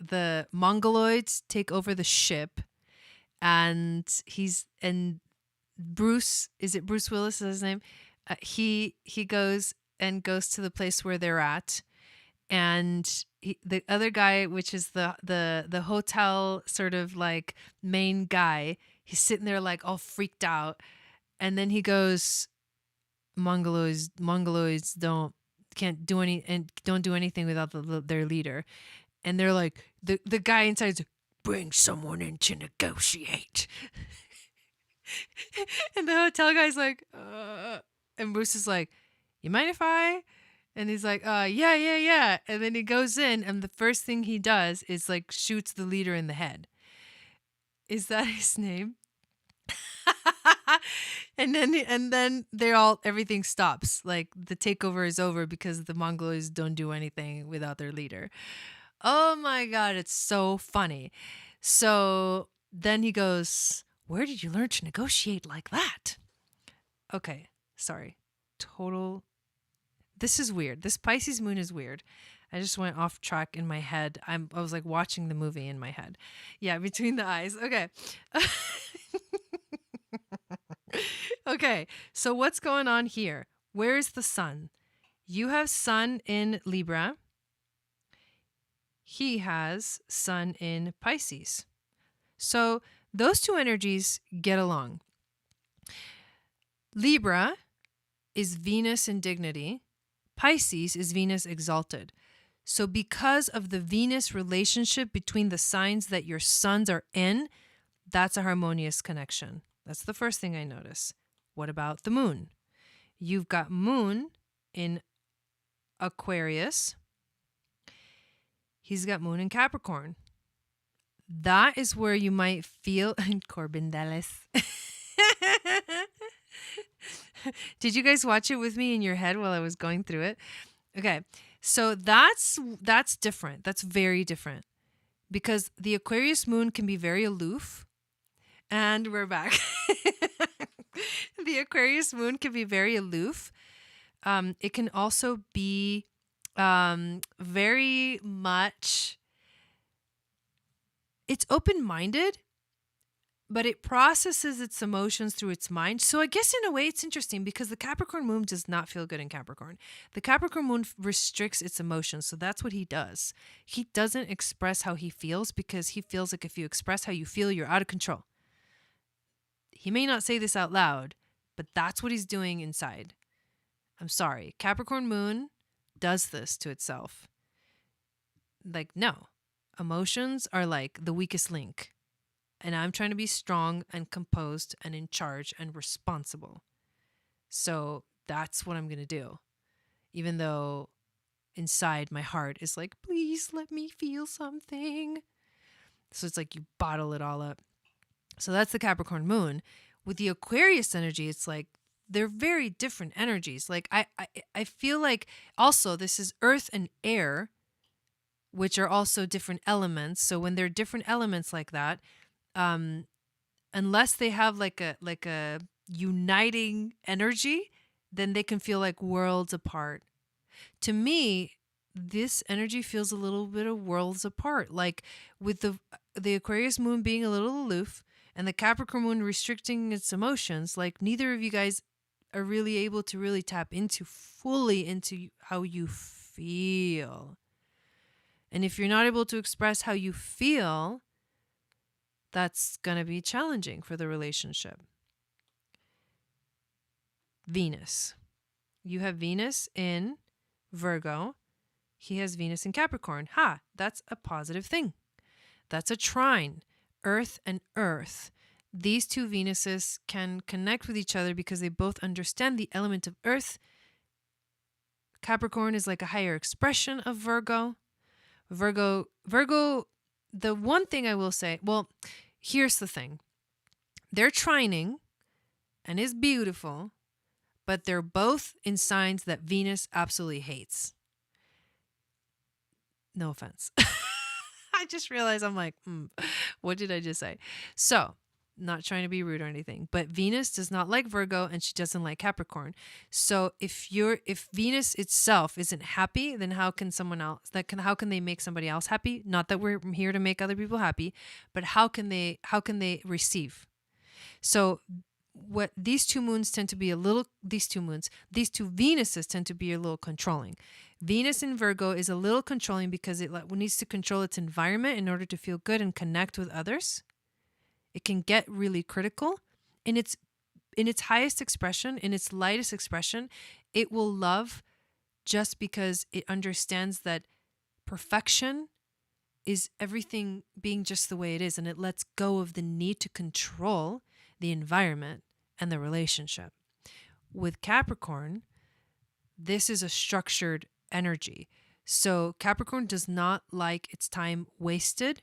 the Mongoloids take over the ship, and Bruce, is it Bruce Willis is his name? He goes to the place where they're at, and the other guy, which is the hotel sort of like main guy, he's sitting there like all freaked out, and then he goes, Mongoloids can't do anything without their leader, and they're like, the guy inside's like, bring someone in to negotiate. And the hotel guy's like, and Bruce is like, you mind if I? And he's like, yeah. And then he goes in, and the first thing he does is like shoots the leader in the head. Is that his name? And then everything stops. Like the takeover is over because the Mongols don't do anything without their leader. Oh my God, it's so funny. So then he goes, where did you learn to negotiate like that? Okay, sorry. This is weird. This Pisces moon is weird. I just went off track in my head. I was like watching the movie in my head. Yeah, between the eyes. Okay. Okay, so what's going on here? Where is the sun? You have sun in Libra. He has sun in Pisces. So those two energies get along. Libra is Venus in dignity. Pisces is Venus exalted. So because of the Venus relationship between the signs that your suns are in, that's a harmonious connection. That's the first thing I notice. What about the moon? You've got moon in Aquarius. He's got moon in Capricorn. That is where you might feel Corbin Dallas. Did you guys watch it with me in your head while I was going through it? Okay. So that's different. That's very different. Because the Aquarius moon can be very aloof. And we're back. The Aquarius moon can be very aloof. It can also be very much, it's open-minded, but it processes its emotions through its mind. So I guess in a way it's interesting because the Capricorn moon does not feel good in Capricorn. The Capricorn moon restricts its emotions. So that's what he does. He doesn't express how he feels because he feels like if you express how you feel, you're out of control. He may not say this out loud, but that's what he's doing inside. I'm sorry. Capricorn moon does this to itself. Like, no. Emotions are like the weakest link. And I'm trying to be strong and composed and in charge and responsible. So that's what I'm going to do. Even though inside my heart is like, please let me feel something. So it's like you bottle it all up. So that's the Capricorn moon. With the Aquarius energy, it's like they're very different energies. Like I feel like also this is earth and air, which are also different elements. So when they're different elements like that, unless they have like a uniting energy, then they can feel like worlds apart. To me, this energy feels a little bit of worlds apart. Like with the Aquarius moon being a little aloof and the Capricorn moon restricting its emotions, like neither of you guys are really able to really tap fully into how you feel. And if you're not able to express how you feel, that's going to be challenging for the relationship. Venus. You have Venus in Virgo. He has Venus in Capricorn. That's a positive thing. That's a trine. Earth and Earth. These two Venuses can connect with each other because they both understand the element of Earth. Capricorn is like a higher expression of Virgo. Virgo, the one thing I will say, well, here's the thing. They're trining and is beautiful, but they're both in signs that Venus absolutely hates. No offense. I just realized I'm like, what did I just say? So, not trying to be rude or anything, but Venus does not like Virgo and she doesn't like Capricorn. So if Venus itself isn't happy, then how can they make somebody else happy? Not that we're here to make other people happy, but how can they receive? So what these two Venuses tend to be a little controlling. Venus in Virgo is a little controlling because it needs to control its environment in order to feel good and connect with others. It can get really critical. In its highest expression, in its lightest expression, it will love just because it understands that perfection is everything being just the way it is, and it lets go of the need to control the environment and the relationship. With Capricorn, this is a structured energy. So Capricorn does not like its time wasted.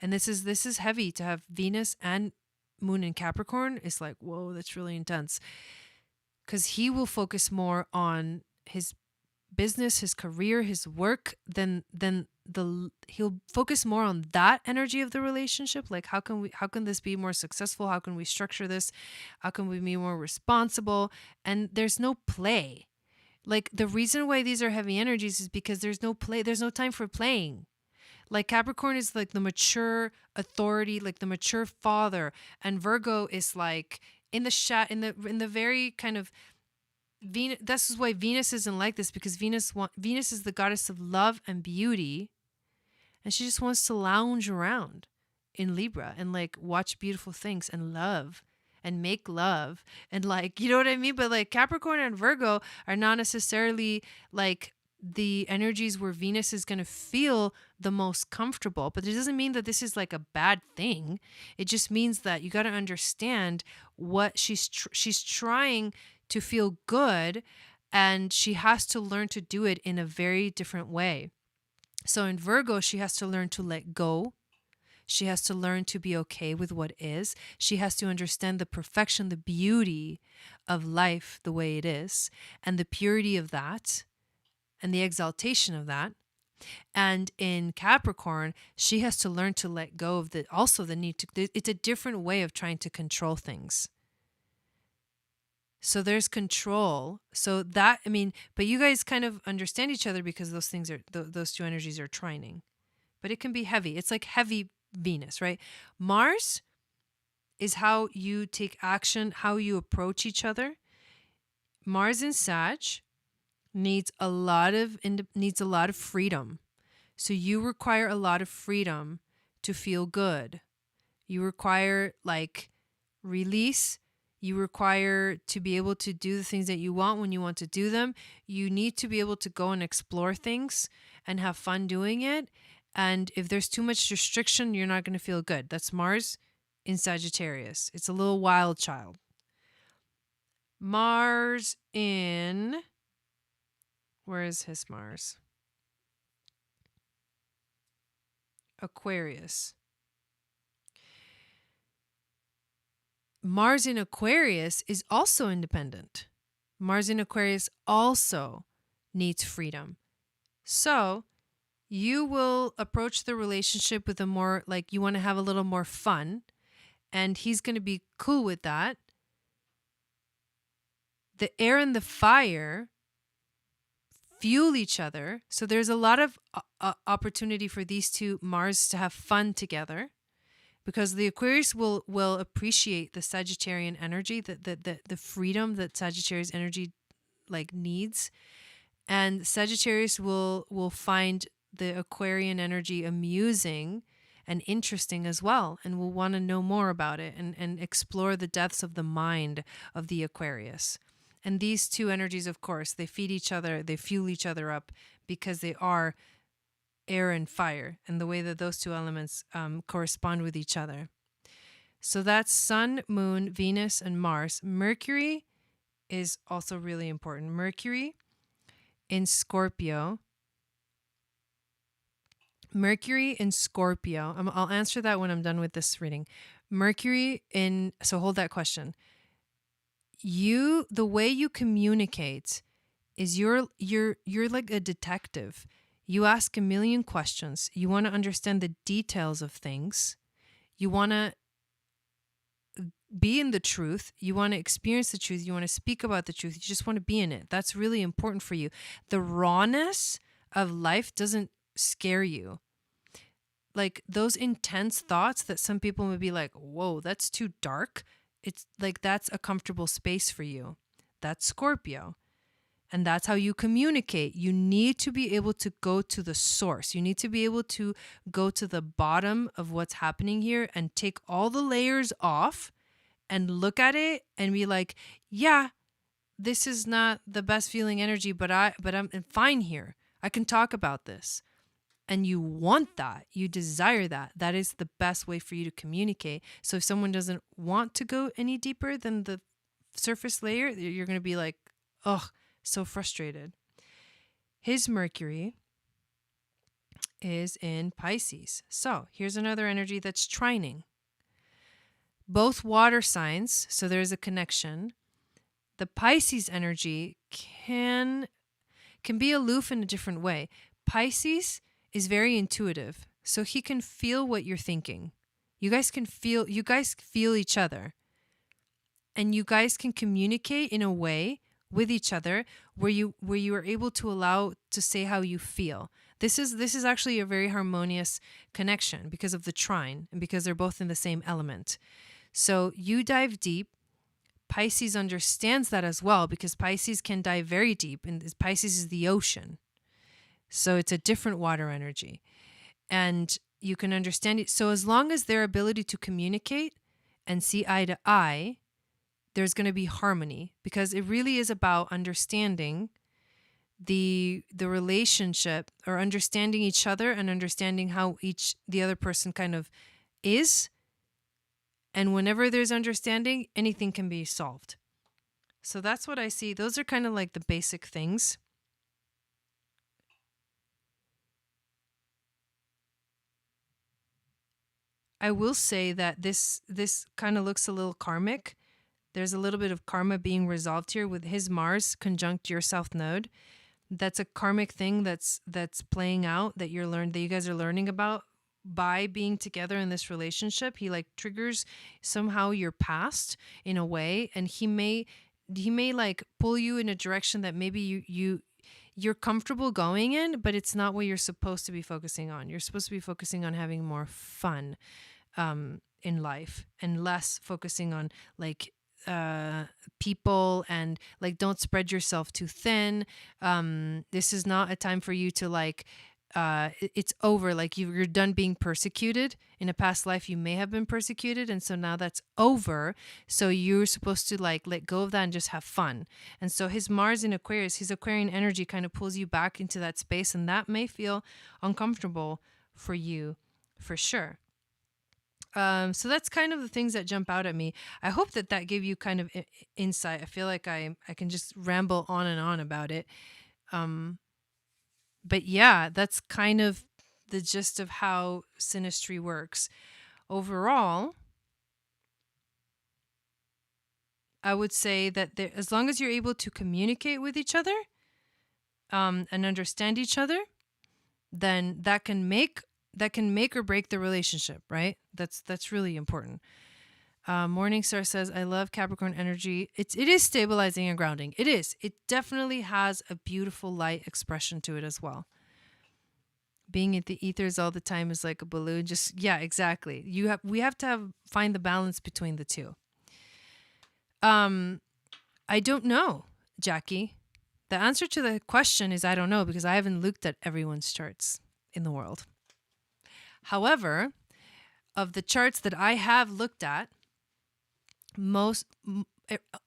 And this is heavy to have Venus and Moon in Capricorn. It's like, whoa, that's really intense. Because he will focus more on his business, his career, his work, he'll focus more on that energy of the relationship. Like, how can this be more successful? How can we structure this? How can we be more responsible? And there's no play. Like, the reason why these are heavy energies is because there's no play. There's no time for playing. Like, Capricorn is like the mature authority, like the mature father, and Virgo is like in the very kind of Venus. This is why Venus isn't like this, because Venus is the goddess of love and beauty, and she just wants to lounge around in Libra and like watch beautiful things and love and make love and, like, you know what I mean? But like Capricorn and Virgo are not necessarily like the energies where Venus is going to feel the most comfortable. But it doesn't mean that this is like a bad thing. It just means that you got to understand what she's trying to feel good, and she has to learn to do it in a very different way. So in Virgo, she has to learn to let go. She has to learn to be okay with what is. She has to understand the perfection, the beauty of life the way it is, and the purity of that, and the exaltation of that. And in Capricorn, she has to learn to let go of the need to, it's a different way of trying to control things. So there's control. So that, but you guys kind of understand each other because those two energies are trining. But it can be heavy. It's like heavy Venus, right? Mars is how you take action, how you approach each other. Mars in Sag needs a lot of freedom. So you require a lot of freedom to feel good. You require like release. You require to be able to do the things that you want when you want to do them. You need to be able to go and explore things and have fun doing it. And if there's too much restriction, you're not going to feel good. That's Mars in Sagittarius. It's a little wild child. Mars in... Where is his Mars? Aquarius. Mars in Aquarius is also independent. Mars in Aquarius also needs freedom. So you will approach the relationship with a more, like, you want to have a little more fun, and he's going to be cool with that. The air and the fire fuel each other. So there's a lot of opportunity for these two Mars to have fun together, because the Aquarius will appreciate the Sagittarian energy, the freedom that Sagittarius energy like needs. And Sagittarius will find the Aquarian energy amusing and interesting as well, and will want to know more about it and explore the depths of the mind of the Aquarius. And these two energies, of course, they feed each other, they fuel each other up because they are air and fire, and the way that those two elements correspond with each other. So that's Sun, Moon, Venus, and Mars. Mercury is also really important. Mercury in Scorpio. Mercury in Scorpio. I'll answer that when I'm done with this reading. Mercury in, so hold that question. The way you communicate is you're like a detective. You ask a million questions. You want to understand the details of things. You want to be in the truth. You want to experience the truth. You want to speak about the truth. You just want to be in it. That's really important for you. The rawness of life doesn't scare you. Like those intense thoughts that some people would be like, whoa, that's too dark. It's like that's a comfortable space for you. That's Scorpio. And that's how you communicate. You need to be able to go to the source. You need to be able to go to the bottom of what's happening here and take all the layers off and look at it and be like, yeah, this is not the best feeling energy, but I'm fine here. I can talk about this. And you want that. You desire that. That is the best way for you to communicate. So if someone doesn't want to go any deeper than the surface layer, you're going to be like, ugh, so frustrated. His Mercury is in Pisces. So here's another energy that's trining. Both water signs, so there's a connection. The Pisces energy can be aloof in a different way. Pisces is very intuitive, so he can feel what you're thinking. You guys feel each other. And you guys can communicate in a way with each other where you are able to allow to say how you feel. This is actually a very harmonious connection because of the trine and because they're both in the same element. So you dive deep. Pisces understands that as well because Pisces can dive very deep, and Pisces is the ocean. So it's a different water energy. And you can understand it. So as long as their ability to communicate and see eye to eye, there's going to be harmony, because it really is about understanding the relationship, or understanding each other and understanding how the other person kind of is. And whenever there's understanding, anything can be solved. So that's what I see. Those are kind of like the basic things. I will say that this kind of looks a little karmic. There's a little bit of karma being resolved here with his Mars conjunct your South Node. That's a karmic thing that's playing out that you guys are learning about by being together in this relationship. He like triggers somehow your past in a way, and he may like pull you in a direction that maybe you're comfortable going in, but it's not what you're supposed to be focusing on. You're supposed to be focusing on having more fun in life and less focusing on like people, and like don't spread yourself too thin. This is not a time for you to like it's over, like you're done being persecuted. In a past life you may have been persecuted, and so now that's over, so you're supposed to like let go of that and just have fun. And so his Mars in Aquarius, his Aquarian energy kind of pulls you back into that space, and that may feel uncomfortable for you for sure. So that's kind of the things that jump out at me. I hope that gave you kind of insight. I feel like I can just ramble on and on about it. But yeah, that's kind of the gist of how synastry works. Overall, I would say that as long as you're able to communicate with each other and understand each other, then that can make or break the relationship, right? That's really important. Morningstar says, I love Capricorn energy. It is stabilizing and grounding. It is. It definitely has a beautiful light expression to it as well. Being at the ethers all the time is like a balloon. Yeah, exactly. We have to find the balance between the two. I don't know, Jackie. The answer to the question is I don't know, because I haven't looked at everyone's charts. in the world. However, of the charts that I have looked at,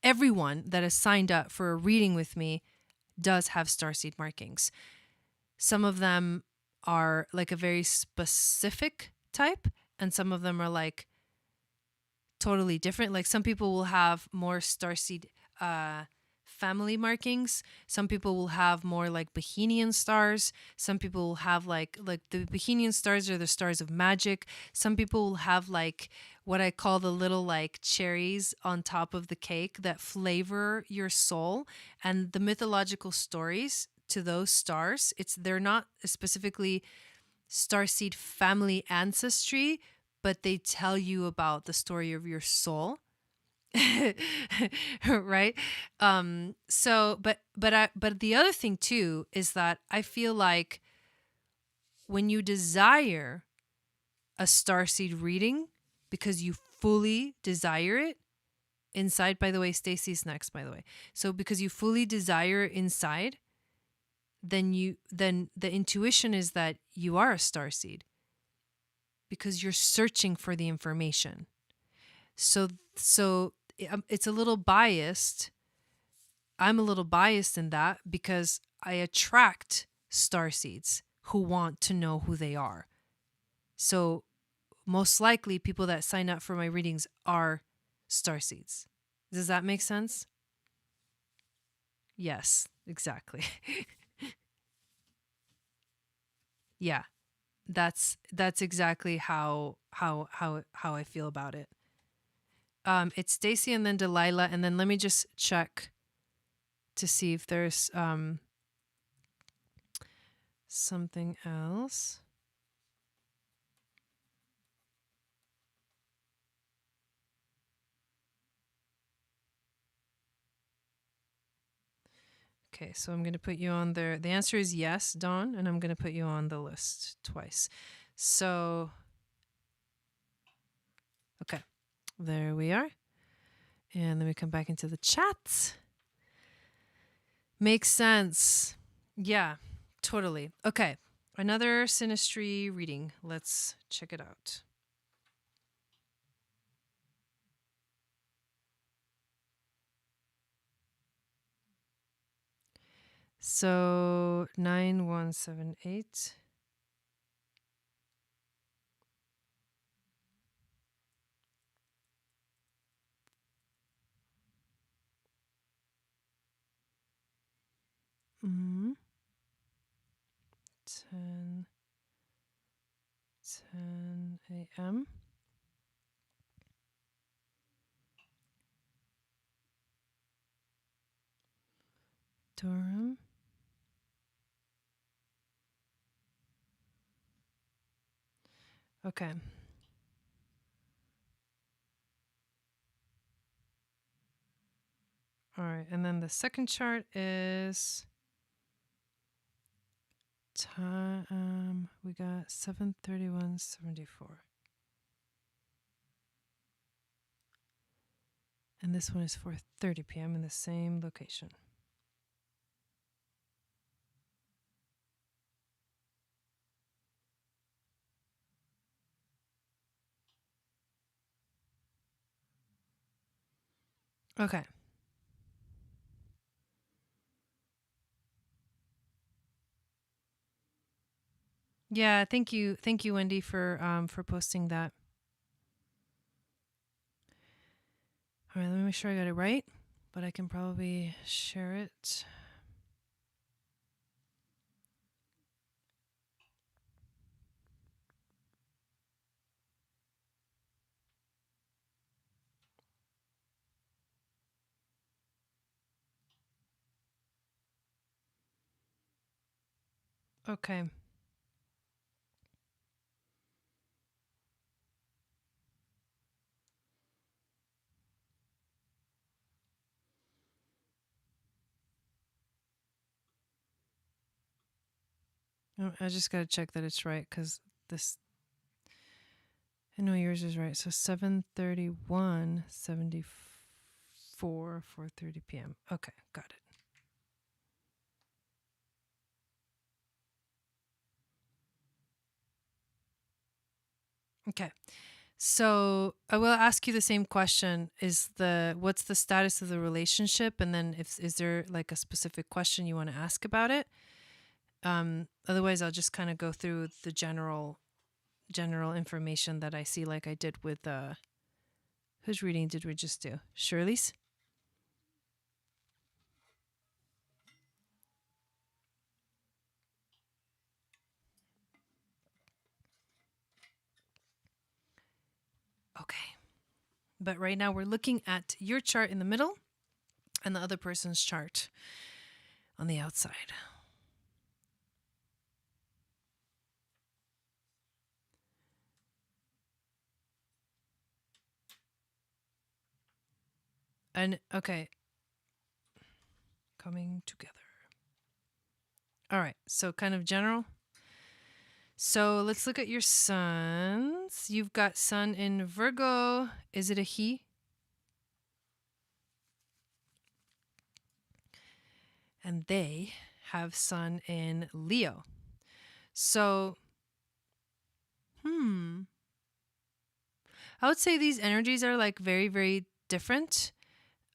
everyone that has signed up for a reading with me does have starseed markings. Some of them are like a very specific type, and some of them are like totally different. Like some people will have more starseed family markings. Some people will have more like Bohemian stars. Some people will have like the Bohemian stars are the stars of magic. Some people will have like what I call the little like cherries on top of the cake that flavor your soul. And the mythological stories to those stars, they're not specifically starseed family ancestry, but they tell you about the story of your soul. Right. But the other thing too is that I feel like when you desire a starseed reading because you fully desire it inside, by the way, Stacy's next, by the way. So because you fully desire it inside, then the intuition is that you are a starseed because you're searching for the information. So it's a little biased. I'm a little biased in that because I attract starseeds who want to know who they are. So most likely people that sign up for my readings are starseeds. Does that make sense? Yes, exactly. Yeah. That's exactly how I feel about it. It's Stacy and then Delilah, and then let me just check to see if there's something else. Okay, so I'm going to put you on there. The answer is yes, Dawn, and I'm going to put you on the list twice. So, okay, there we are. And let me come back into the chat. Makes sense. Yeah, totally. Okay, another synastry reading. Let's check it out. So 9178. Mm-hmm. 10 a.m. Durham. Okay. All right. And then the second chart is time. We got 7:31:74. And this one is 4:30 p.m. in the same location. Okay. Yeah, thank you, Wendy, for posting that. All right, let me make sure I got it right, but I can probably share it. Okay. Oh, I just got to check that it's right because this, I know yours is right. So 7:31:74, 4:30 p.m. Okay, got it. Okay. So I will ask you the same question. What's the status of the relationship? And then is there like a specific question you want to ask about it? Otherwise I'll just kind of go through the general information that I see, like I did with whose reading did we just do? Shirley's? Okay. But right now we're looking at your chart in the middle and the other person's chart on the outside. And okay. Coming together. All right. So kind of general. So let's look at your suns. You've got sun in Virgo. Is it a he? And they have sun in Leo. So, I would say these energies are like very, very different.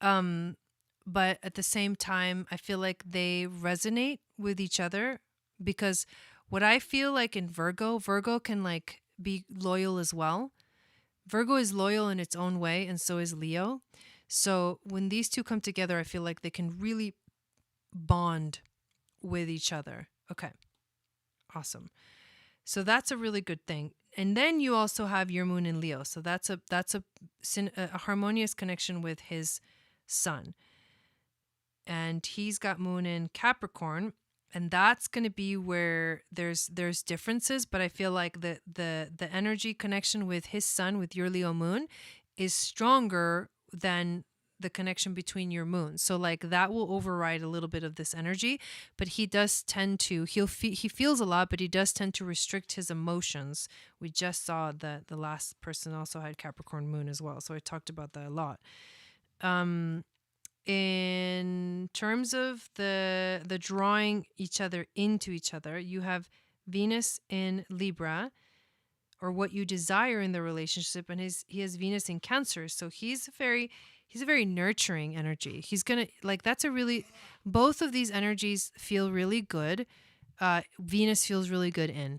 But at the same time, I feel like they resonate with each other, because what I feel like in Virgo can like be loyal as well. Virgo is loyal in its own way, and so is Leo. So when these two come together, I feel like they can really bond with each other. Okay. Awesome. So that's a really good thing. And then you also have your moon in Leo. So that's a harmonious connection with his sun. And he's got moon in Capricorn, and that's going to be where there's differences, but I feel like the energy connection with his sun, with your Leo moon, is stronger than the connection between your moons. So like that will override a little bit of this energy, but he does tend to, he feels a lot, but he does tend to restrict his emotions. We just saw that the last person also had Capricorn moon as well. So I talked about that a lot. In terms of the drawing each other into each other, you have Venus in Libra, or what you desire in the relationship, and he has Venus in Cancer. So he's a very nurturing energy. He's gonna like, that's a really, both of these energies feel really good. Venus feels really good in.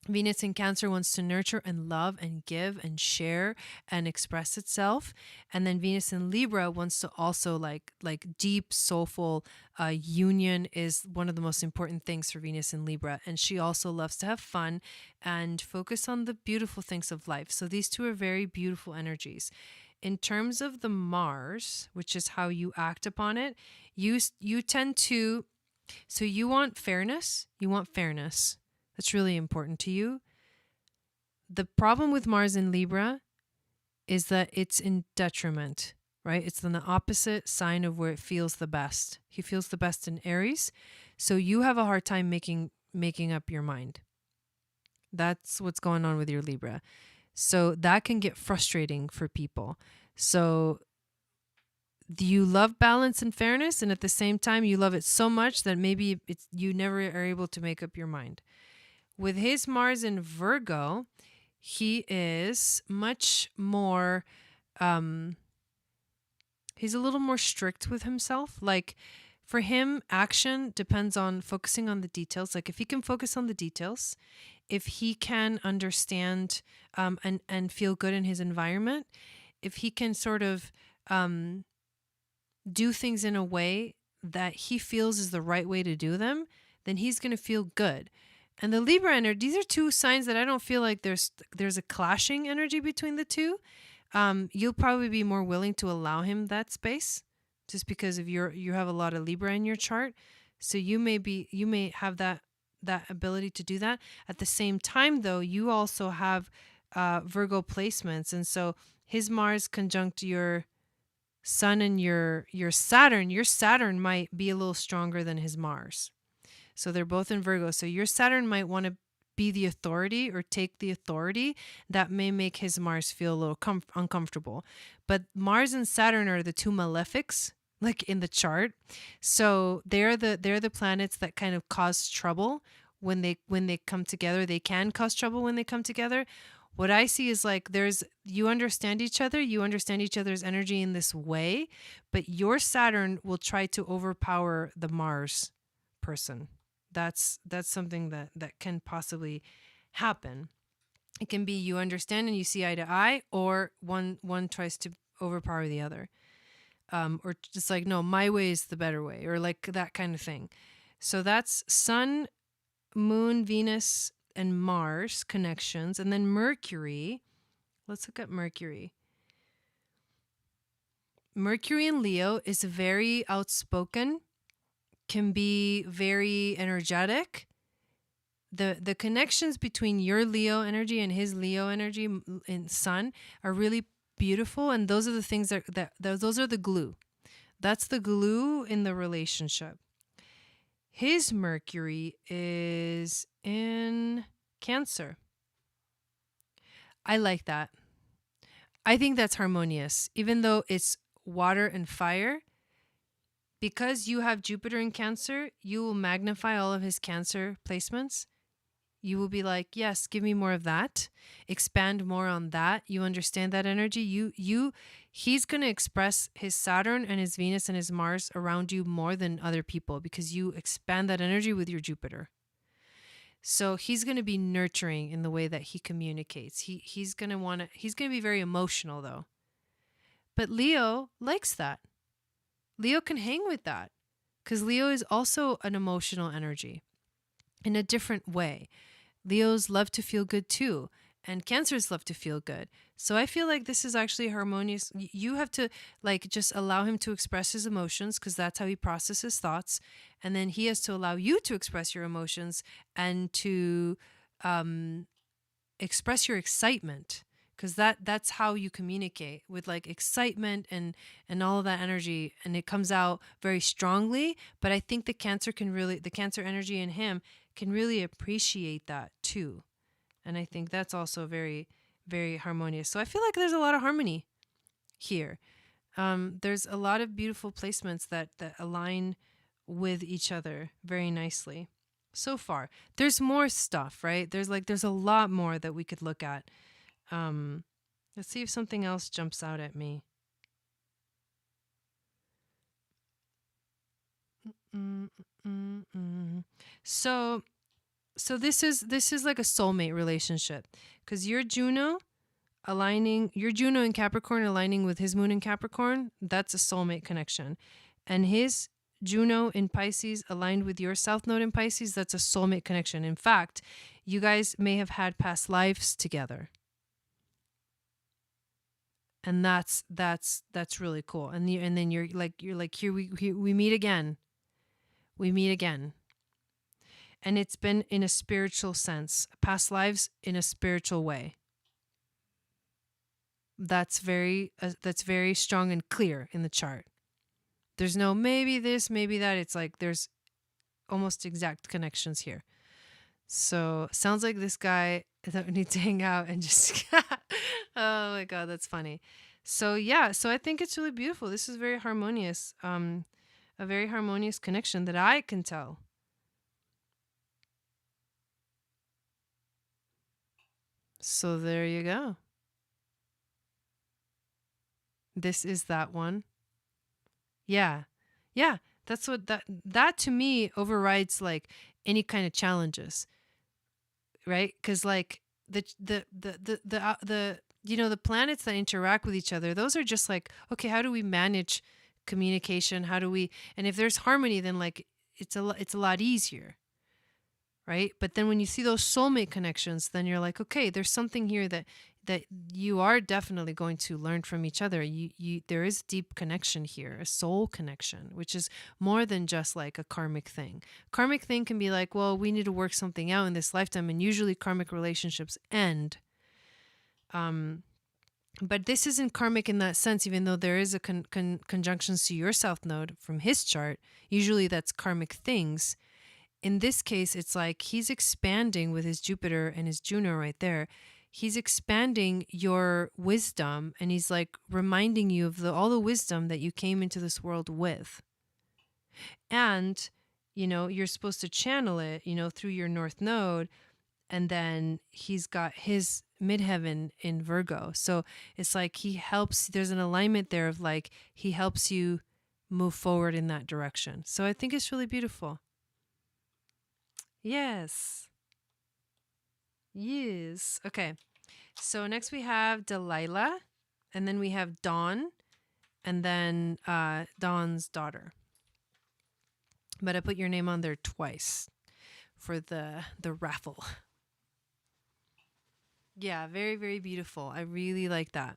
Venus in Cancer wants to nurture and love and give and share and express itself. And then Venus in Libra wants to also like deep, soulful union is one of the most important things for Venus in Libra. And she also loves to have fun and focus on the beautiful things of life. So these two are very beautiful energies. In terms of the Mars, which is how you act upon it, you tend to, so you want fairness. That's really important to you. The problem with Mars in Libra is that it's in detriment, right? It's in the opposite sign of where it feels the best. He feels the best in Aries. So you have a hard time making up your mind. That's what's going on with your Libra. So that can get frustrating for people. So you love balance and fairness, and at the same time you love it so much that maybe you never are able to make up your mind. With his Mars in Virgo, he is much more, he's a little more strict with himself. Like for him, action depends on focusing on the details. Like if he can focus on the details, if he can understand and feel good in his environment, if he can sort of do things in a way that he feels is the right way to do them, then he's going to feel good. And the Libra energy, these are two signs that I don't feel like there's a clashing energy between the two. You'll probably be more willing to allow him that space, just because of you have a lot of Libra in your chart. So you may have that ability to do that. At the same time, though, you also have Virgo placements, and so his Mars conjunct your Sun and your Saturn. Your Saturn might be a little stronger than his Mars. So they're both in Virgo. So your Saturn might want to be the authority or take the authority. That may make his Mars feel a little uncomfortable. But Mars and Saturn are the two malefics, like in the chart. So they're the planets that kind of cause trouble when they come together. They can cause trouble when they come together. What I see is like you understand each other, you understand each other's energy in this way, but your Saturn will try to overpower the Mars person. That's something that can possibly happen. It can be you understand and you see eye to eye, or one tries to overpower the other. Or just like, no, my way is the better way, or like that kind of thing. So that's Sun, Moon, Venus, and Mars connections. And then Mercury. Let's look at Mercury. Mercury in Leo is very outspoken, can be very energetic. The connections between your Leo energy and his Leo energy in Sun are really beautiful, and those are the things that those are the glue. That's the glue in the relationship. His Mercury is in Cancer. I like that. I think that's harmonious, even though it's water and fire. Because you have Jupiter in Cancer, you will magnify all of his Cancer placements. You will be like, yes, give me more of that. Expand more on that. You understand that energy. He's going to express his Saturn and his Venus and his Mars around you more than other people, because you expand that energy with your Jupiter. So he's going to be nurturing in the way that he communicates. He's going to be very emotional though. But Leo likes that. Leo can hang with that, because Leo is also an emotional energy in a different way. Leos love to feel good too, and Cancers love to feel good. So I feel like this is actually harmonious. You have to like just allow him to express his emotions, because that's how he processes thoughts, and then he has to allow you to express your emotions and to express your excitement, because that's how you communicate, with like excitement and all of that energy, and it comes out very strongly. But I think the Cancer energy in him can really appreciate that too, and I think that's also very, very harmonious. So I feel like there's a lot of harmony here. There's a lot of beautiful placements that align with each other very nicely so far. There's more stuff, right? There's a lot more that we could look at. Let's see if something else jumps out at me. So this is like a soulmate relationship, because your Juno in Capricorn aligning with his moon in Capricorn, that's a soulmate connection. And his Juno in Pisces aligned with your South Node in Pisces, that's a soulmate connection. In fact, you guys may have had past lives together. And that's really cool. And then you're like here we meet again. We meet again. And it's been in a spiritual sense, past lives in a spiritual way. That's very strong and clear in the chart. There's no maybe this, maybe that. It's like there's almost exact connections here. So sounds like this guy that we need to hang out and just oh my God, that's funny. So yeah, so I think it's really beautiful. This is very harmonious. A very harmonious connection that I can tell. So there you go. This is that one. Yeah. Yeah. That's what that to me overrides like any kind of challenges. Right? Because like the the planets that interact with each other, those are just like, okay, how do we manage communication? How do we, and if there's harmony, then like it's a lot easier. Right? But then when you see those soulmate connections, then you're like, okay, there's something here that you are definitely going to learn from each other. There is deep connection here, a soul connection, which is more than just like a karmic thing. Karmic thing can be like, well, we need to work something out in this lifetime, and usually karmic relationships end. But this isn't karmic in that sense, even though there is a conjunctions to your South Node from his chart. Usually that's karmic things. In this case, it's like he's expanding with his Jupiter and his Juno right there. He's expanding your wisdom, and he's like reminding you of all the wisdom that you came into this world with. And, you're supposed to channel it, through your North Node. And then he's got his midheaven in Virgo. So it's like he helps, there's an alignment there of like he helps you move forward in that direction. So I think it's really beautiful. Yes. Yes. Okay. So next we have Delilah, and then we have Dawn, and then Dawn's daughter. But I put your name on there twice for the raffle. Yeah, very, very beautiful. I really like that.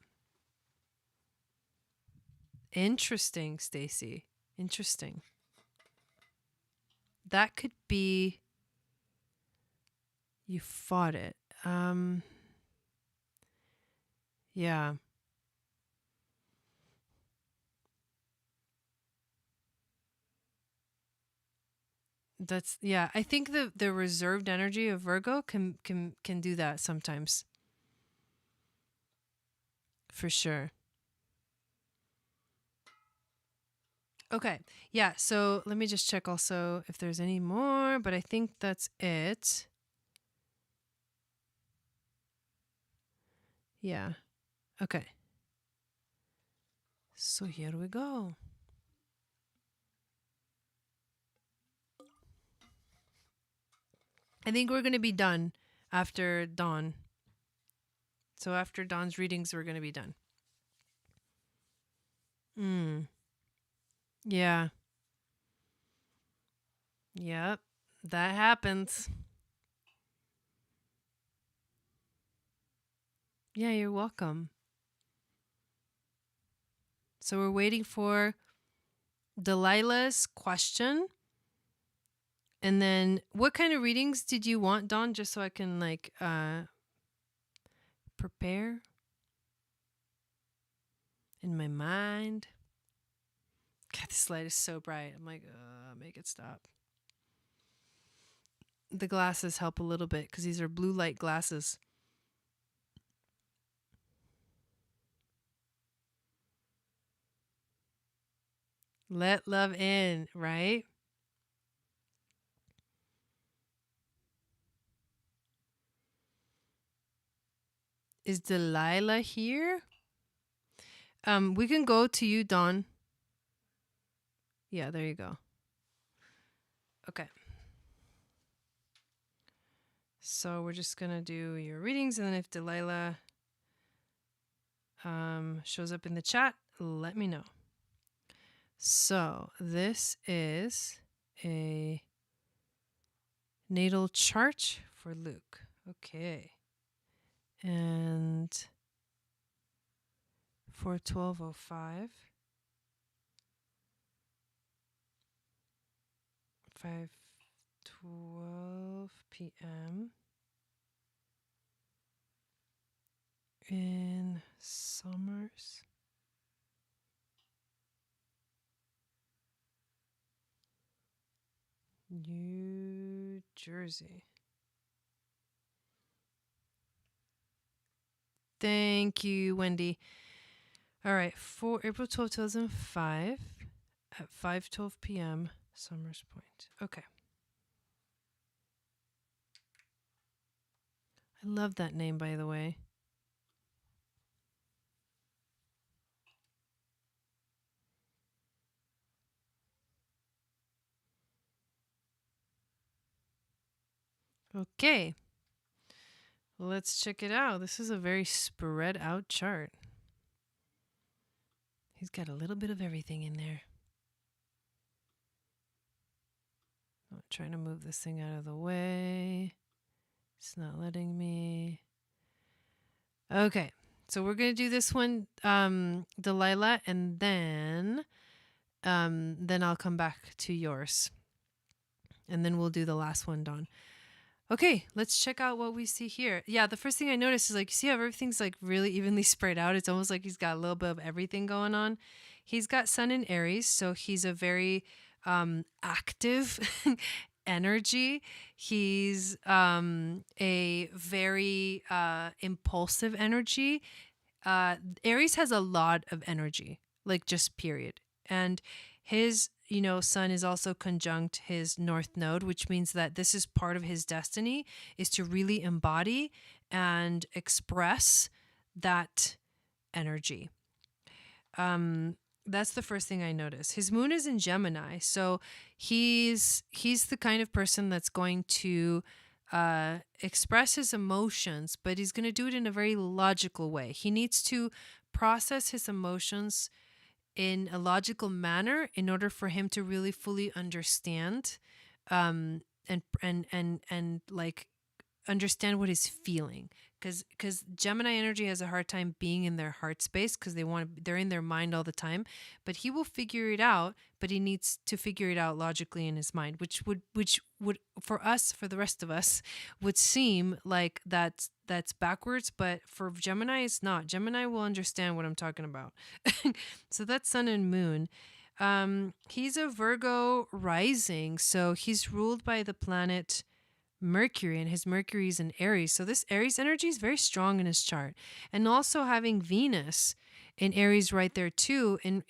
Interesting, Stacy. Interesting. That could be you fought it. Yeah. That's yeah. I think the reserved energy of Virgo can do that sometimes. For sure. Okay. Yeah, so let me just check also if there's any more, but I think that's it. Yeah. Okay. So here we go. I think we're going to be done after Dawn. So after Dawn's readings, we're going to be done. Yeah. Yep. That happens. Yeah, you're welcome. So we're waiting for Delilah's question. And then what kind of readings did you want, Dawn, just so I can like prepare in my mind? God, this light is so bright. I'm like, make it stop. The glasses help a little bit because these are blue light glasses. Let love in, right? Is Delilah here? We can go to you, Dawn. Yeah, there you go. Okay. So we're just gonna do your readings, and then if Delilah shows up in the chat, let me know. So this is a natal chart for Luke. Okay. And for 12:05, 5:12 p.m. in Somers, New Jersey. Thank you, Wendy. All right, for April 12, 2005 at 5:12 p.m. Somers Point. Okay. I love that name, by the way. Okay. Let's check it out. This is a very spread out chart. He's got a little bit of everything in there. I'm trying to move this thing out of the way. It's not letting me. Okay. So we're going to do this one, Delilah, and then I'll come back to yours. And then we'll do the last one, Dawn. Okay, let's check out what we see here. Yeah, the first thing I noticed is like, you see how everything's like really evenly spread out? It's almost like he's got a little bit of everything going on. He's got Sun in Aries, so he's a very active energy. He's a very impulsive energy. Aries has a lot of energy, like just period. And his Sun is also conjunct his North Node, which means that this is part of his destiny, is to really embody and express that energy. That's the first thing I notice. His moon is in Gemini, so he's the kind of person that's going to express his emotions, but he's going to do it in a very logical way. He needs to process his emotions in a logical manner in order for him to really fully understand, and like understand what he's feeling, because Gemini energy has a hard time being in their heart space because they're in their mind all the time. But he will figure it out, but he needs to figure it out logically in his mind, which would for the rest of us would seem like that's backwards, but for Gemini it's not. Gemini will understand what I'm talking about. So that's Sun and Moon. He's a Virgo rising, so he's ruled by the planet Mercury, and his Mercury is in Aries. So this Aries energy is very strong in his chart. And also having Venus in Aries right there too. And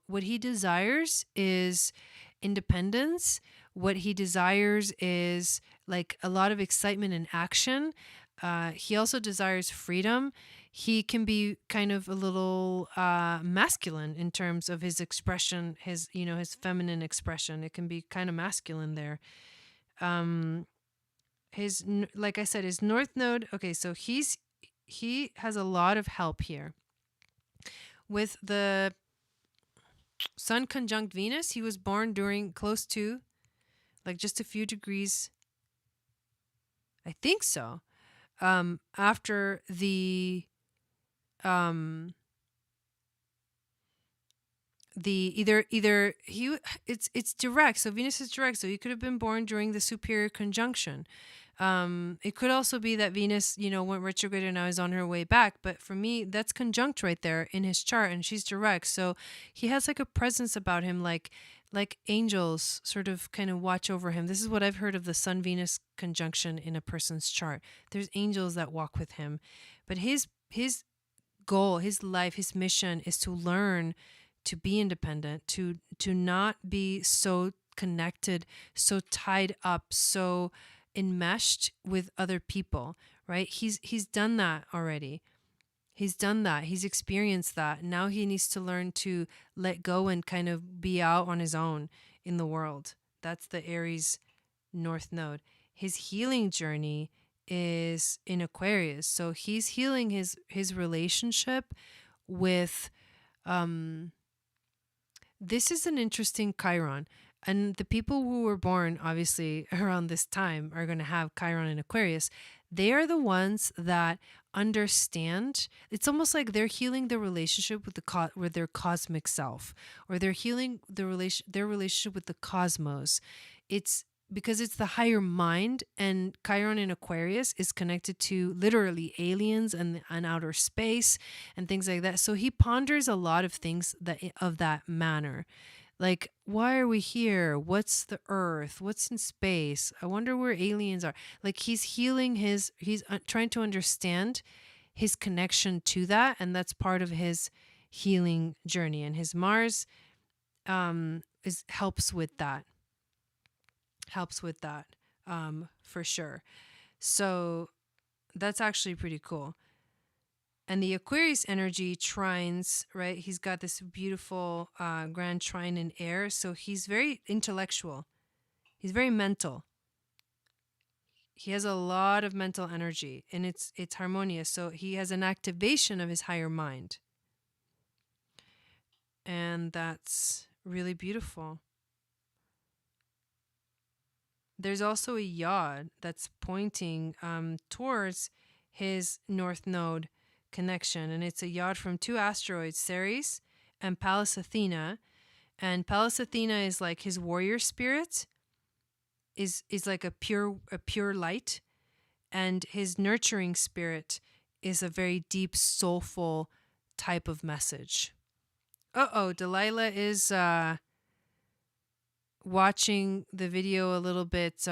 what he desires is independence. What he desires is like a lot of excitement and action. He also desires freedom. He can be kind of a little masculine in terms of his expression, his feminine expression. It can be kind of masculine there. Like I said, his North Node. Okay, so he has a lot of help here with the Sun conjunct Venus. He was born during close to, like, just a few degrees, I think so, after the either he it's direct, so Venus is direct, so he could have been born during the superior conjunction. It could also be that Venus went retrograde and now is on her way back, but for me that's conjunct right there in his chart, and she's direct, so he has like a presence about him, like angels sort of kind of watch over him. This is what I've heard of the Sun Venus conjunction in a person's chart. There's angels that walk with him, but his goal, his life, his mission is to learn to be independent, to not be so connected, so tied up, so enmeshed with other people, right? He's done that already. He's done that. He's experienced that. Now he needs to learn to let go and kind of be out on his own in the world. That's the Aries North Node. His healing journey is in Aquarius. So he's healing his relationship with this is an interesting Chiron. And the people who were born, obviously, around this time are going to have Chiron in Aquarius. They are the ones that understand. It's almost like they're healing their relationship with their cosmic self, or they're healing their relationship with the cosmos. It's because it's the higher mind, and Chiron in Aquarius is connected to literally aliens and outer space and things like that. So he ponders a lot of things of that manner. Like, why are we here? What's the earth? What's in space? I wonder where aliens are. Like, he's healing he's trying to understand his connection to that. And that's part of his healing journey. And his Mars helps with that. For sure. So that's actually pretty cool. And the Aquarius energy trines, right? He's got this beautiful grand trine in air. So he's very intellectual. He's very mental. He has a lot of mental energy, and it's harmonious. So he has an activation of his higher mind. And that's really beautiful. There's also a yod that's pointing towards his North Node connection, and it's a yod from two asteroids, Ceres and Pallas Athena. And Pallas Athena is like his warrior spirit, is like a pure light, and his nurturing spirit is a very deep, soulful type of message. Delilah is watching the video a little bit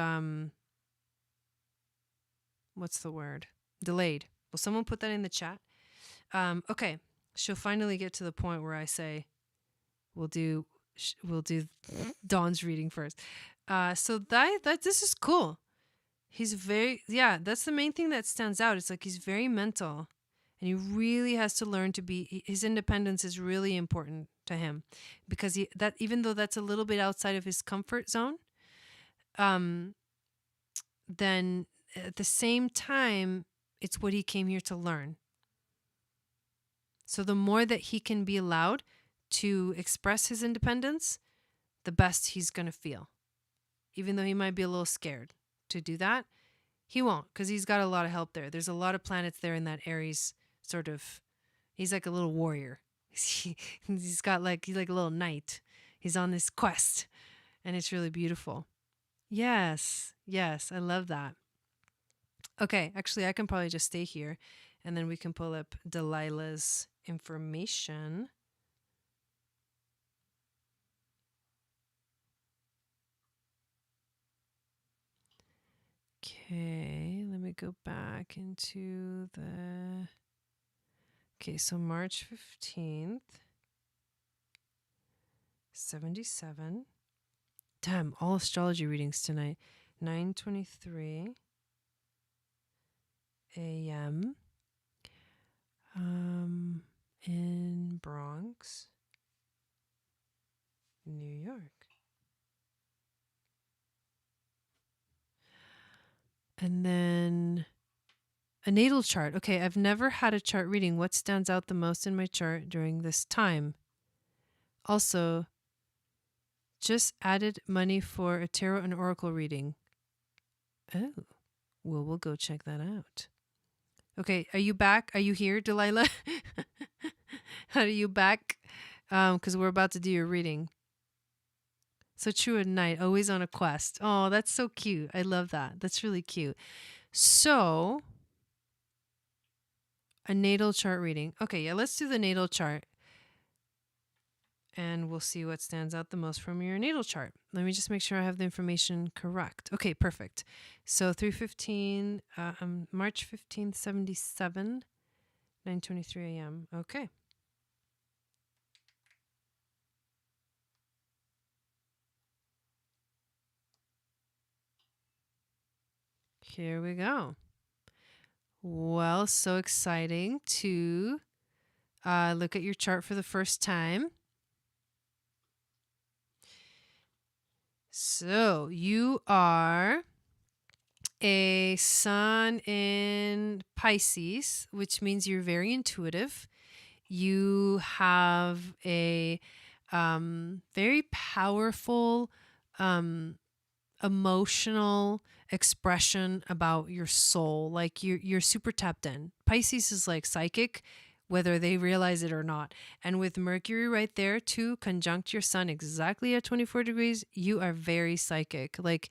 what's the word? Delayed. Will someone put that in the chat? Okay. She'll finally get to the point where I say we'll do we'll do Dawn's reading first. So that this is cool. He's very, yeah, that's the main thing that stands out. It's like he's very mental, and he really has to learn to be, his independence is really important to him, because that even though that's a little bit outside of his comfort zone, then at the same time, it's what he came here to learn. So the more that he can be allowed to express his independence, the best he's going to feel. Even though he might be a little scared to do that, he won't, because he's got a lot of help there. There's a lot of planets there in that Aries sort of, he's like a little warrior. He's like a little knight. He's on this quest, and it's really beautiful. Yes, I love that. Okay, actually, I can probably just stay here, and then we can pull up Delilah's information. Okay, let me go back into the... Okay, so March 15th, 77. Damn, all astrology readings tonight. 9:23 a.m. In Bronx, New York. And then a natal chart. Okay, I've never had a chart reading. What stands out the most in my chart during this time? Also, just added money for a tarot and oracle reading. Oh, well, we'll go check that out. Okay, are you back? Are you here, Delilah? Are you back? Because we're about to do your reading. So true at night, always on a quest. Oh, that's so cute. I love that. That's really cute. So, a natal chart reading. Okay, yeah, let's do the natal chart. And we'll see what stands out the most from your natal chart. Let me just make sure I have the information correct. Okay, perfect. So 3:15, March 15th, 77, 9:23 a.m. Okay. Here we go. Well, so exciting to look at your chart for the first time. So you are a sun in Pisces, which means you're very intuitive. You have a very powerful emotional expression about your soul. Like you're super tapped in. Pisces is like psychic, whether they realize it or not. And with Mercury right there too, conjunct your sun exactly at 24 degrees, you are very psychic. Like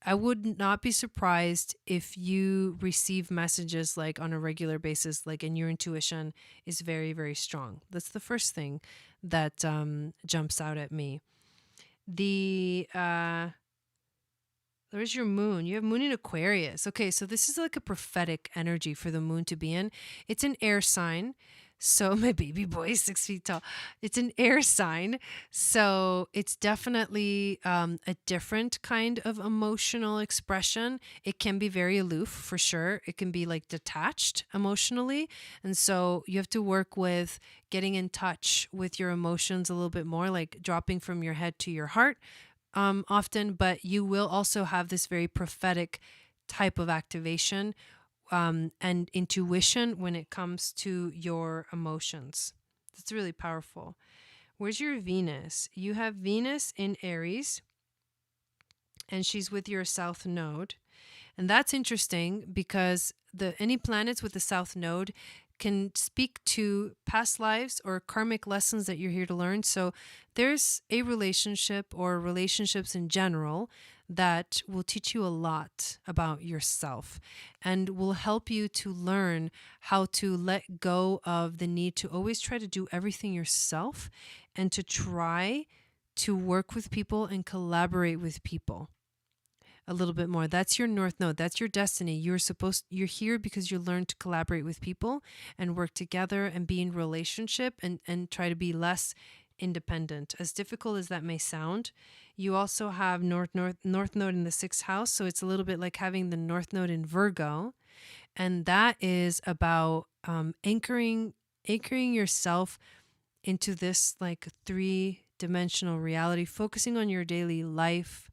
I would not be surprised if you receive messages like on a regular basis, like, and your intuition is very, very strong. That's the first thing that jumps out at me. There's your moon. You have moon in Aquarius. Okay, so this is like a prophetic energy for the moon to be in. It's an air sign. So my baby boy is 6 feet tall. It's an air sign. So it's definitely a different kind of emotional expression. It can be very aloof for sure. It can be like detached emotionally. And so you have to work with getting in touch with your emotions a little bit more, like dropping from your head to your heart. Often, but you will also have this very prophetic type of activation and intuition when it comes to your emotions. It's really powerful. Where's your Venus? You have Venus in Aries, and she's with your South Node. And that's interesting because any planets with the South Node can speak to past lives or karmic lessons that you're here to learn. So there's a relationship or relationships in general that will teach you a lot about yourself and will help you to learn how to let go of the need to always try to do everything yourself and to try to work with people and collaborate with people a little bit more. That's your North Node. That's your destiny. You're here because you learn to collaborate with people and work together and be in relationship and try to be less independent. As difficult as that may sound, you also have North Node in the 6th house. So it's a little bit like having the North Node in Virgo. And that is about anchoring yourself into this like 3-dimensional reality, focusing on your daily life,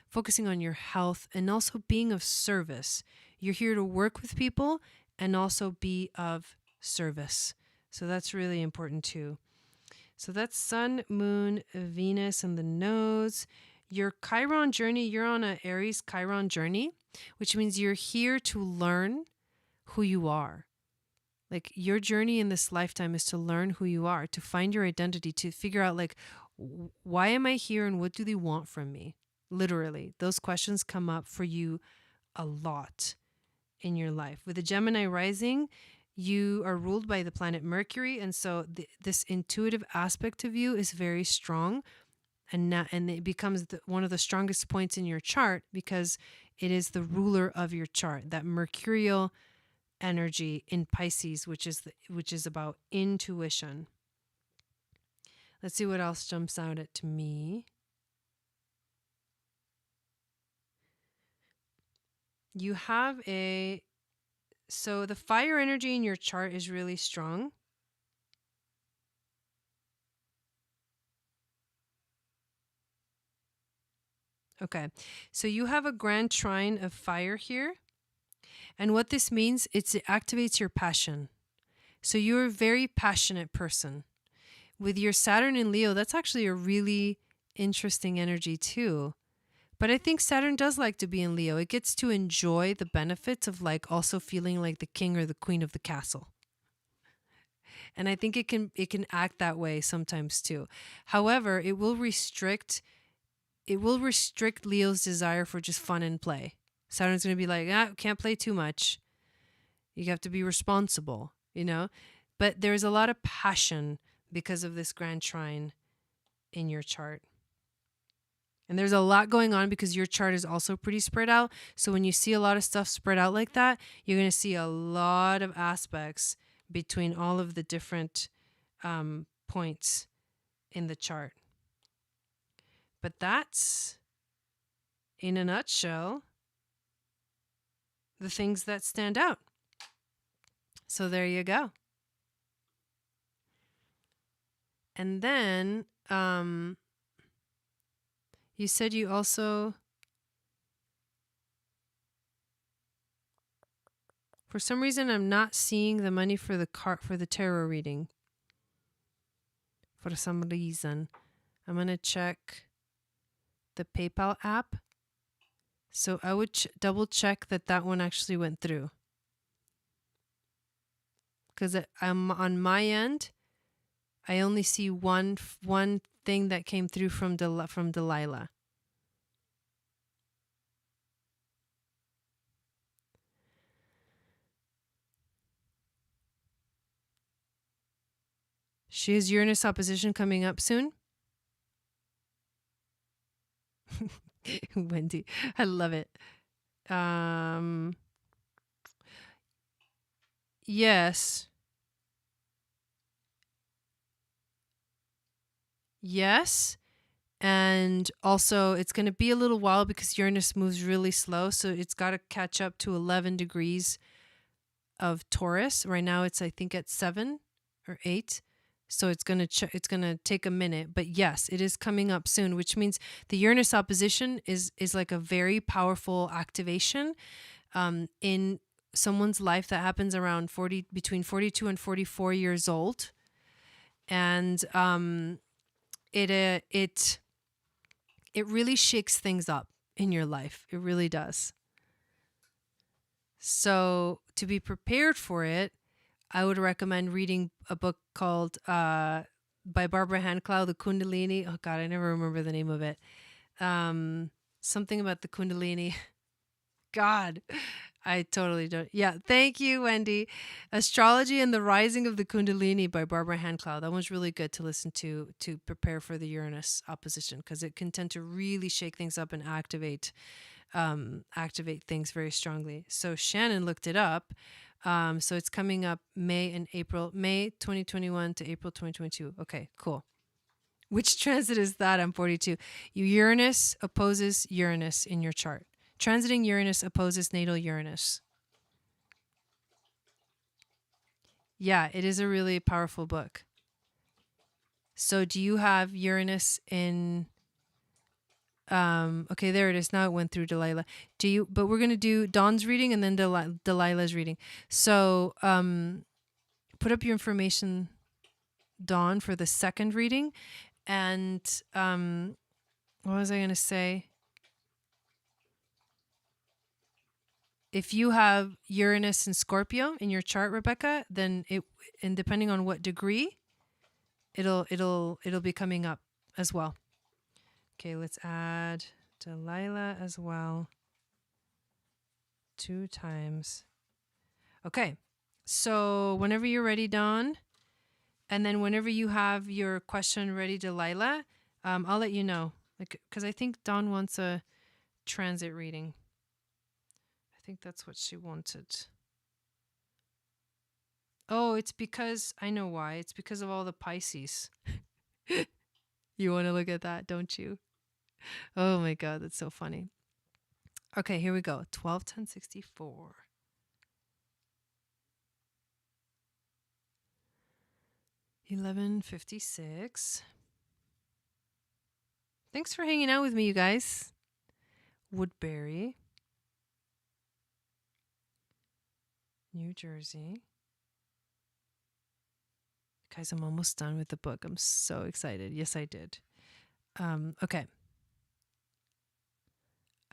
focusing on your health, and also being of service. You're here to work with people and also be of service. So that's really important too. So that's Sun, Moon, Venus, and the nodes. Your Chiron journey, you're on an Aries Chiron journey, which means you're here to learn who you are. Like your journey in this lifetime is to learn who you are, to find your identity, to figure out like, why am I here and what do they want from me? Literally, those questions come up for you a lot in your life. With the Gemini rising, you are ruled by the planet Mercury. And so this intuitive aspect of you is very strong. And it becomes one of the strongest points in your chart because it is the ruler of your chart, that mercurial energy in Pisces, which is about intuition. Let's see what else jumps out at to me. You have so the fire energy in your chart is really strong. Okay, so you have a grand trine of fire here. And what this means, it activates your passion. So you're a very passionate person. With your Saturn in Leo, that's actually a really interesting energy too. But I think Saturn does like to be in Leo. It gets to enjoy the benefits of like also feeling like the king or the queen of the castle. And I think it can act that way sometimes too. However, it will restrict Leo's desire for just fun and play. Saturn's going to be like, can't play too much. You have to be responsible, But there's a lot of passion because of this grand trine in your chart. And there's a lot going on because your chart is also pretty spread out. So when you see a lot of stuff spread out like that, you're going to see a lot of aspects between all of the different points in the chart. But that's, in a nutshell, the things that stand out. So there you go. And then you said you also, for some reason, I'm not seeing the money for the tarot reading. For some reason, I'm going to check the PayPal app. So I would double check that one actually went through. Because I'm on my end, I only see one thing that came through from Delilah. She has Uranus opposition coming up soon. Wendy, I love it. Yes. Yes. And also it's going to be a little while because Uranus moves really slow. So it's got to catch up to 11 degrees of Taurus. Right now it's, I think, at 7 or 8. So it's going to take a minute. But yes, it is coming up soon, which means the Uranus opposition is like a very powerful activation in someone's life that happens around between 42 and 44 years old. And it really shakes things up in your life. It really does. So to be prepared for it, I would recommend reading a book called by Barbara Handclough, The Kundalini. Oh God, I never remember the name of it. Something about the Kundalini. God, I totally don't. Yeah, thank you, Wendy. Astrology and the Rising of the Kundalini by Barbara Handclough. That one's really good to listen to prepare for the Uranus opposition because it can tend to really shake things up and activate things very strongly. So Shannon looked it up. So it's coming up May 2021 to April 2022. Okay, cool. Which transit is that on 42? Uranus opposes Uranus in your chart. Transiting Uranus opposes natal Uranus. Yeah, it is a really powerful book. So do you have Uranus in okay, there it is. Now it went through Delilah. Do you but we're going to do Dawn's reading and then Delilah's reading. So put up your information, Dawn, for the second reading. And what was I going to say? If you have Uranus and Scorpio in your chart, Rebecca, then and depending on what degree, it'll be coming up as well. Okay, let's add Delilah as well. 2 times. Okay, so whenever you're ready, Dawn, and then whenever you have your question ready, Delilah, I'll let you know. Because I think Dawn wants a transit reading. I think that's what she wanted. Oh, it's because, I know why. It's because of all the Pisces. You want to look at that, don't you? Oh my God, that's so funny. Okay, here we go. 12/10/64. $11.56. Thanks for hanging out with me, you guys. Woodbury, New Jersey. Guys, I'm almost done with the book. I'm so excited. Yes, I did. Okay.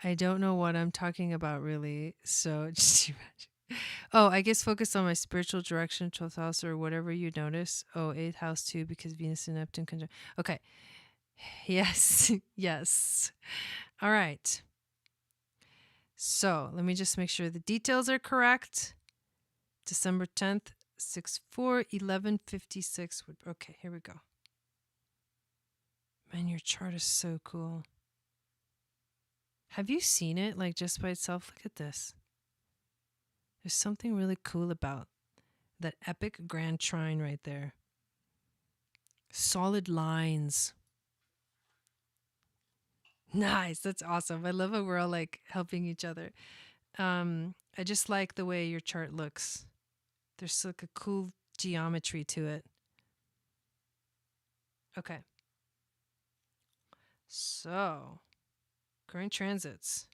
I don't know what I'm talking about really, so just imagine. Oh, I guess focus on my spiritual direction, 12th house, or whatever you notice. Oh, 8th house too, because Venus and Neptune conjunct. Okay. Yes. Yes. All right. So let me just make sure the details are correct. December 10th, 6/4, 11:56. Okay, here we go. Man, your chart is so cool. Have you seen it, like, just by itself? Look at this. There's something really cool about that epic grand trine right there. Solid lines. Nice. That's awesome. I love how we're all like helping each other. I just like the way your chart looks. There's like a cool geometry to it. Okay. So, current transits.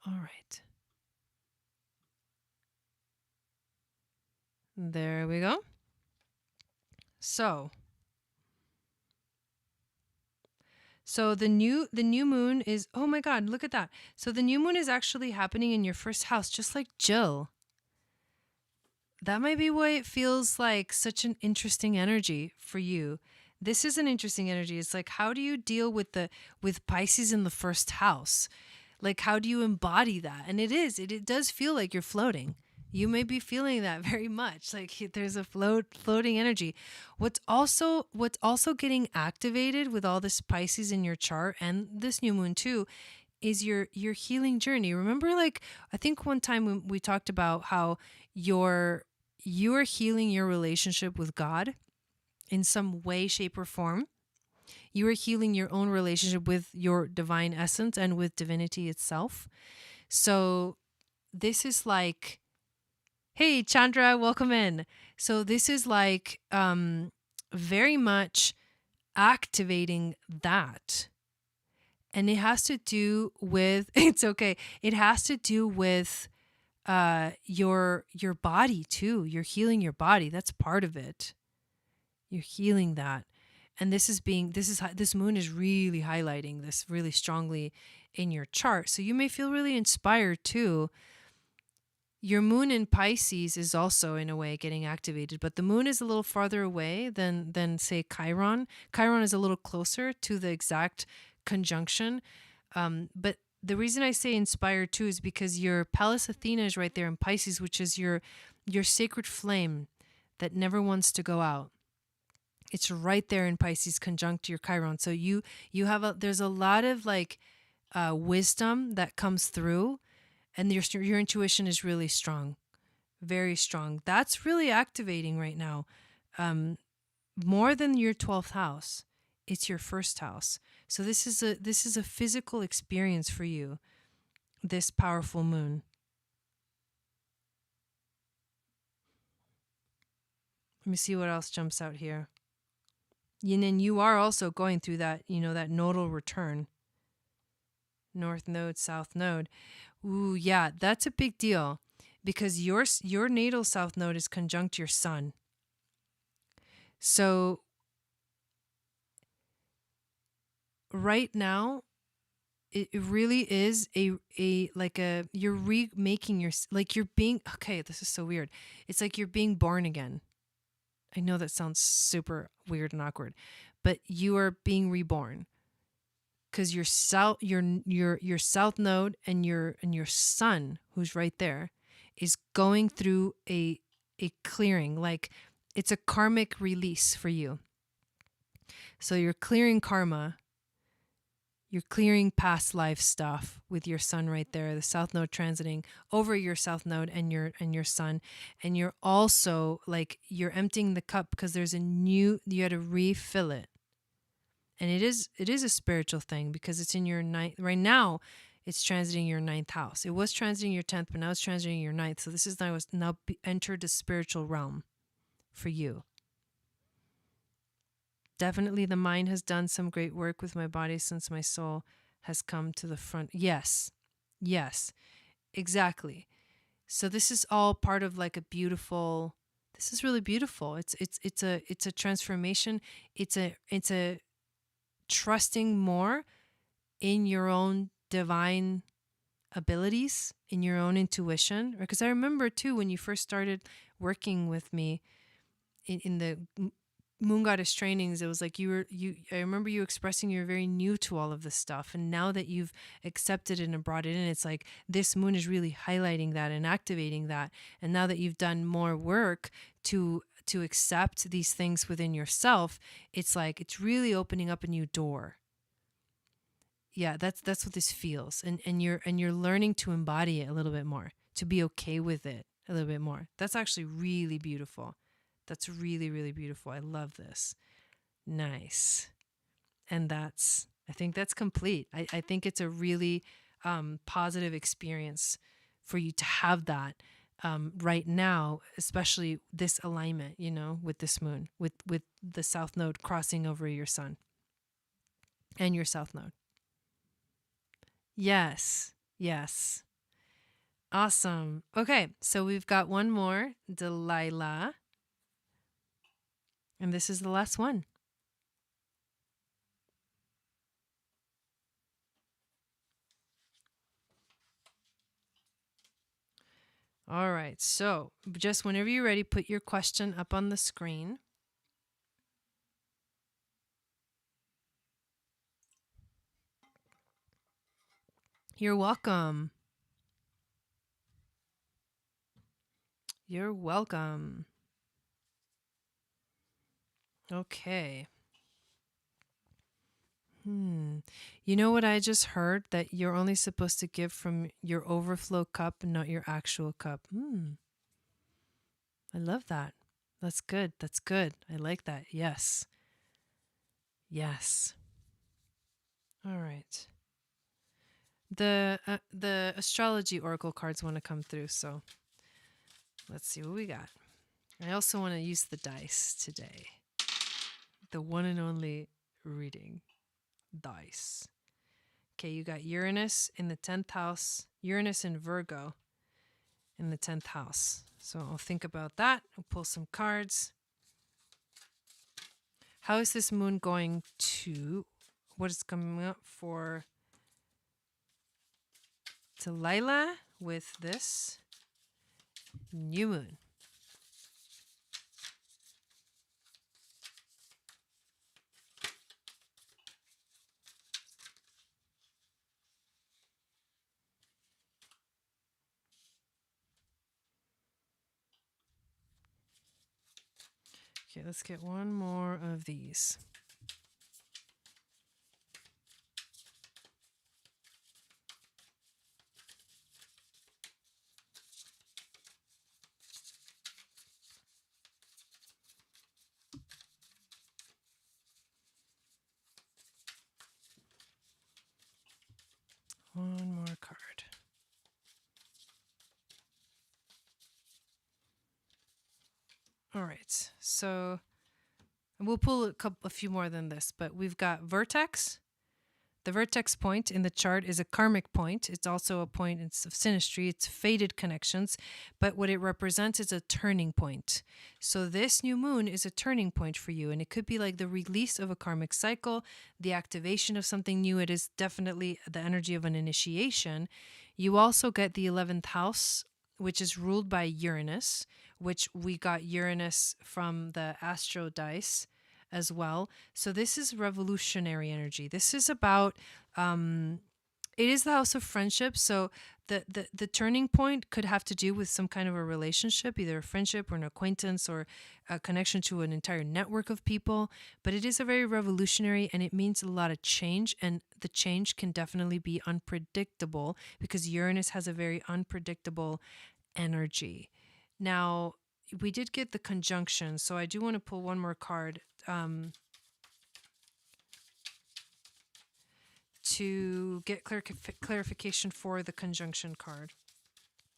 All right. There we go. So the new moon is, oh my God, look at that. So the new moon is actually happening in your first house, just like Jill. That might be why it feels like such an interesting energy for you. This is an interesting energy. It's like, how do you deal with Pisces in the first house? Like, how do you embody that? And it does feel like you're floating. You may be feeling that very much. Like there's a floating energy. What's also getting activated with all this Pisces in your chart and this new moon too is your healing journey. Remember, like, I think one time when we talked about how you are healing your relationship with God in some way, shape, or form. You are healing your own relationship with your divine essence and with divinity itself. So this is like, hey, Chandra, welcome in. So this is like very much activating that. And it has to do with, it's okay, it has to do with your body too. You're healing your body. That's part of it. You're healing that. And this moon is really highlighting this really strongly in your chart. So you may feel really inspired too. Your moon in Pisces is also in a way getting activated, but the moon is a little farther away than say Chiron. Chiron is a little closer to the exact conjunction. But the reason I say inspired too is because your Pallas Athena is right there in Pisces, which is your sacred flame that never wants to go out. It's right there in Pisces, conjunct your Chiron. So there's a lot of like wisdom that comes through, And your intuition is really strong, very strong. That's really activating right now. More than your 12th house, it's your first house. So this is a physical experience for you, this powerful moon. Let me see what else jumps out here. And then you are also going through that, that nodal return. North node, south node. Ooh, yeah, that's a big deal because your natal south node is conjunct your sun. So right now, it really is you're remaking you're being, okay, this is so weird. It's like you're being born again. I know that sounds super weird and awkward, but you are being reborn because your south node and your sun, who's right there, is going through a clearing. Like, it's a karmic release for you. So you're clearing karma. You're clearing past life stuff with your sun right there, the south node transiting over your south node and your sun. And you're also you're emptying the cup because there's you had to refill it. And it is a spiritual thing because it's in your ninth. Right now, it's transiting your ninth house. It was transiting your 10th, but now it's transiting your ninth. So this is now entered the spiritual realm for you. Definitely the mind has done some great work with my body since my soul has come to the front. Yes, exactly. So this is all part of a beautiful, this is really beautiful. It's a transformation. It's a trusting more in your own divine abilities, in your own intuition. Because I remember too, when you first started working with me in the Moon Goddess trainings, it was like I remember you expressing you're very new to all of this stuff. And now that you've accepted it and brought it in, it's like this moon is really highlighting that and activating that. And now that you've done more work to accept these things within yourself, it's like it's really opening up a new door. Yeah, that's what this feels. And you're learning to embody it a little bit more, to be okay with it a little bit more. That's actually really beautiful. That's really, really beautiful. I love this. Nice. And I think that's complete. I think it's a really positive experience for you to have that right now, especially this alignment, with this moon, with the south node crossing over your sun and your south node. Yes. Awesome. Okay, so we've got one more, Delilah. And this is the last one. All right. So just whenever you're ready, put your question up on the screen. You're welcome. You're welcome. Okay. You know what I just heard? That you're only supposed to give from your overflow cup and not your actual cup. I love that. That's good. I like that. Yes. All right. The astrology oracle cards want to come through, so let's see what we got. I also want to use the dice today. The one and only reading dice. Okay, you got Uranus in the 10th house, Uranus in Virgo in the 10th house. So I'll think about that. I'll pull some cards. How is this moon going to, what is coming up for Delilah with this new moon? Okay, let's get one more of these. right. So we'll pull a few more than this, but we've got vertex. The vertex point in the chart is a karmic point. It's also a point of synastry. It's fated connections, but what it represents is a turning point. So this new moon is a turning point for you, and it could be like the release of a karmic cycle, the activation of something new. It is definitely the energy of an initiation. You also get the 11th house, which is ruled by Uranus, which we got Uranus from the Astro dice as well. So this is revolutionary energy. This is about, it is the house of friendship. So the turning point could have to do with some kind of a relationship, either a friendship or an acquaintance or a connection to an entire network of people. But it is a very revolutionary, and it means a lot of change. And the change can definitely be unpredictable because Uranus has a very unpredictable energy. Now, we did get the conjunction, so I do want to pull one more card to get clarification for the conjunction card.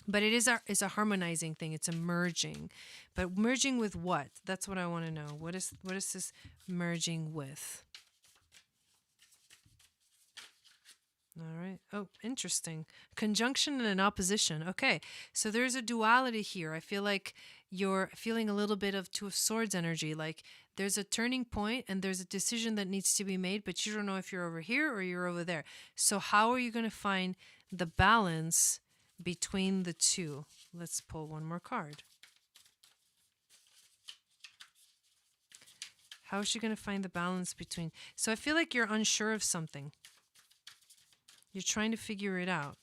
But it is a harmonizing thing. It's a merging. But merging with what? That's what I want to know. What is this merging with? All right. Oh, interesting. Conjunction and an opposition. Okay. So there's a duality here. I feel like you're feeling a little bit of Two of Swords energy. Like there's a turning point and there's a decision that needs to be made, but you don't know if you're over here or you're over there. So how are you going to find the balance between the two? Let's pull one more card. How is she going to find the balance between? So I feel like you're unsure of something. You're trying to figure it out.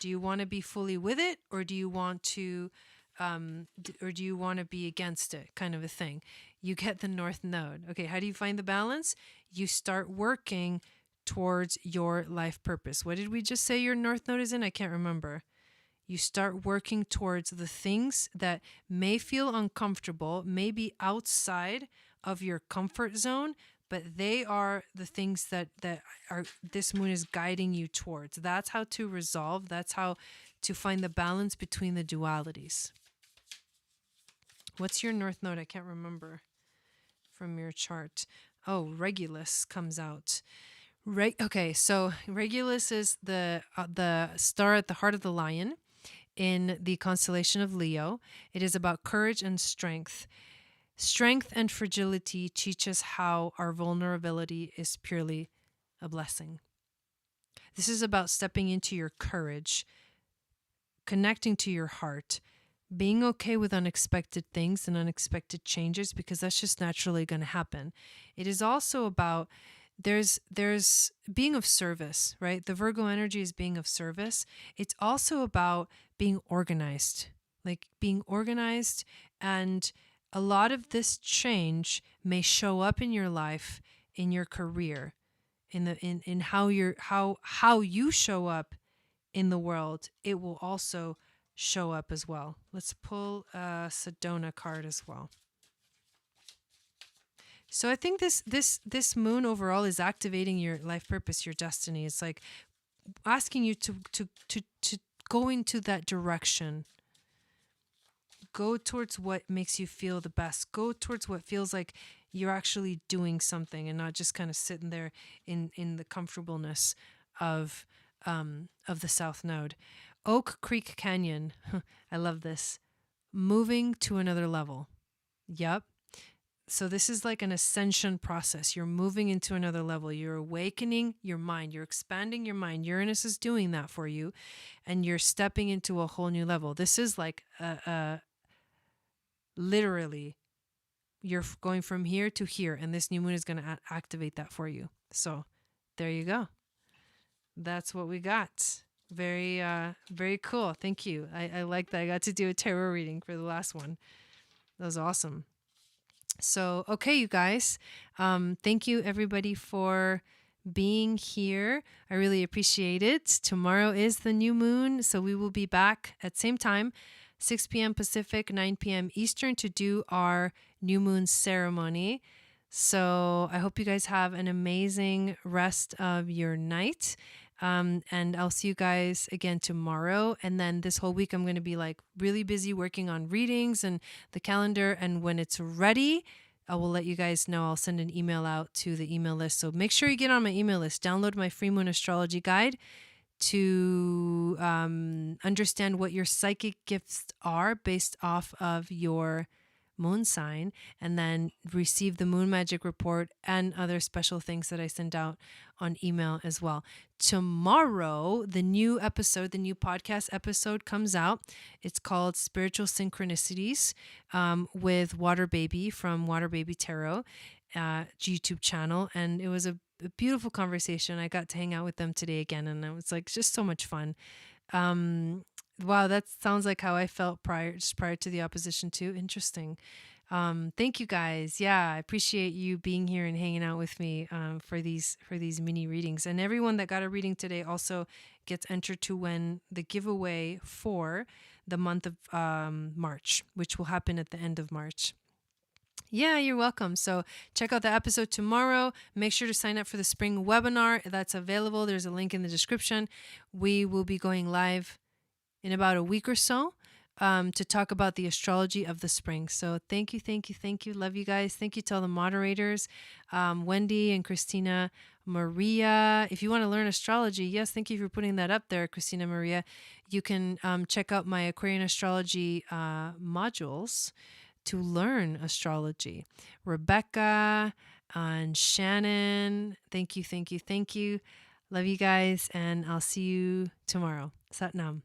Do you want to be fully with it, or do you want to, be against it, kind of a thing? You get the North Node. Okay, how do you find the balance? You start working towards your life purpose. What did we just say your North Node is in? I can't remember. You start working towards the things that may feel uncomfortable, may be outside of your comfort zone, but they are the things that are this moon is guiding you towards. That's how to resolve. That's how to find the balance between the dualities. What's your North Node? I can't remember from your chart. Oh, Regulus comes out. Okay, so Regulus is the star at the heart of the lion in the constellation of Leo. It is about courage and strength. Strength and fragility teach us how our vulnerability is purely a blessing. This is about stepping into your courage, connecting to your heart, being okay with unexpected things and unexpected changes, because that's just naturally going to happen. It is also about there's being of service, right? The Virgo energy is being of service. It's also about being organized, and a lot of this change may show up in your life, in your career, in how you show up in the world. It will also show up as well. Let's pull a Sedona card as well. So I think this moon overall is activating your life purpose, your destiny. It's like asking you to go into that direction. Go towards what makes you feel the best. Go towards what feels like you're actually doing something and not just kind of sitting there in the comfortableness of the South Node. Oak Creek Canyon. I love this. Moving to another level. Yep. So this is like an ascension process. You're moving into another level. You're awakening your mind. You're expanding your mind. Uranus is doing that for you. And you're stepping into a whole new level. This is like literally, you're going from here to here. And this new moon is going to activate that for you. So there you go. That's what we got. Very, very cool. Thank you. I like that. I got to do a tarot reading for the last one. That was awesome. So, okay, you guys, thank you everybody for being here. I really appreciate it. Tomorrow is the new moon, so we will be back at same time, 6 p.m. Pacific, 9 p.m. Eastern, to do our new moon ceremony. So I hope you guys have an amazing rest of your night. And I'll see you guys again tomorrow. And then this whole week, I'm going to be like really busy working on readings and the calendar. And when it's ready, I will let you guys know. I'll send an email out to the email list. So make sure you get on my email list. Download my free moon astrology guide to understand what your psychic gifts are based off of your moon sign, and then receive the moon magic report and other special things that I send out on email as well. Tomorrow, the new episode, the new podcast episode comes out. It's called Spiritual Synchronicities with Water Baby from Water Baby Tarot YouTube channel. And it was a beautiful conversation. I got to hang out with them today again, and it was like just so much fun. Wow, that sounds like how I felt prior to the opposition too. Interesting. Thank you guys. Yeah, I appreciate you being here and hanging out with me for these mini readings. And everyone that got a reading today also gets entered to win the giveaway for the month of March, which will happen at the end of March. Yeah, you're welcome. So check out the episode tomorrow. Make sure to sign up for the spring webinar that's available. There's a link in the description. We will be going live in about a week or so to talk about the astrology of the spring. So thank you. Love you guys. Thank you to all the moderators, Wendy and Christina Maria. If you want to learn astrology, yes, thank you for putting that up there, Christina Maria. You can check out my Aquarian astrology modules to learn astrology. Rebecca and Shannon, thank you. Love you guys, and I'll see you tomorrow. Sat Nam.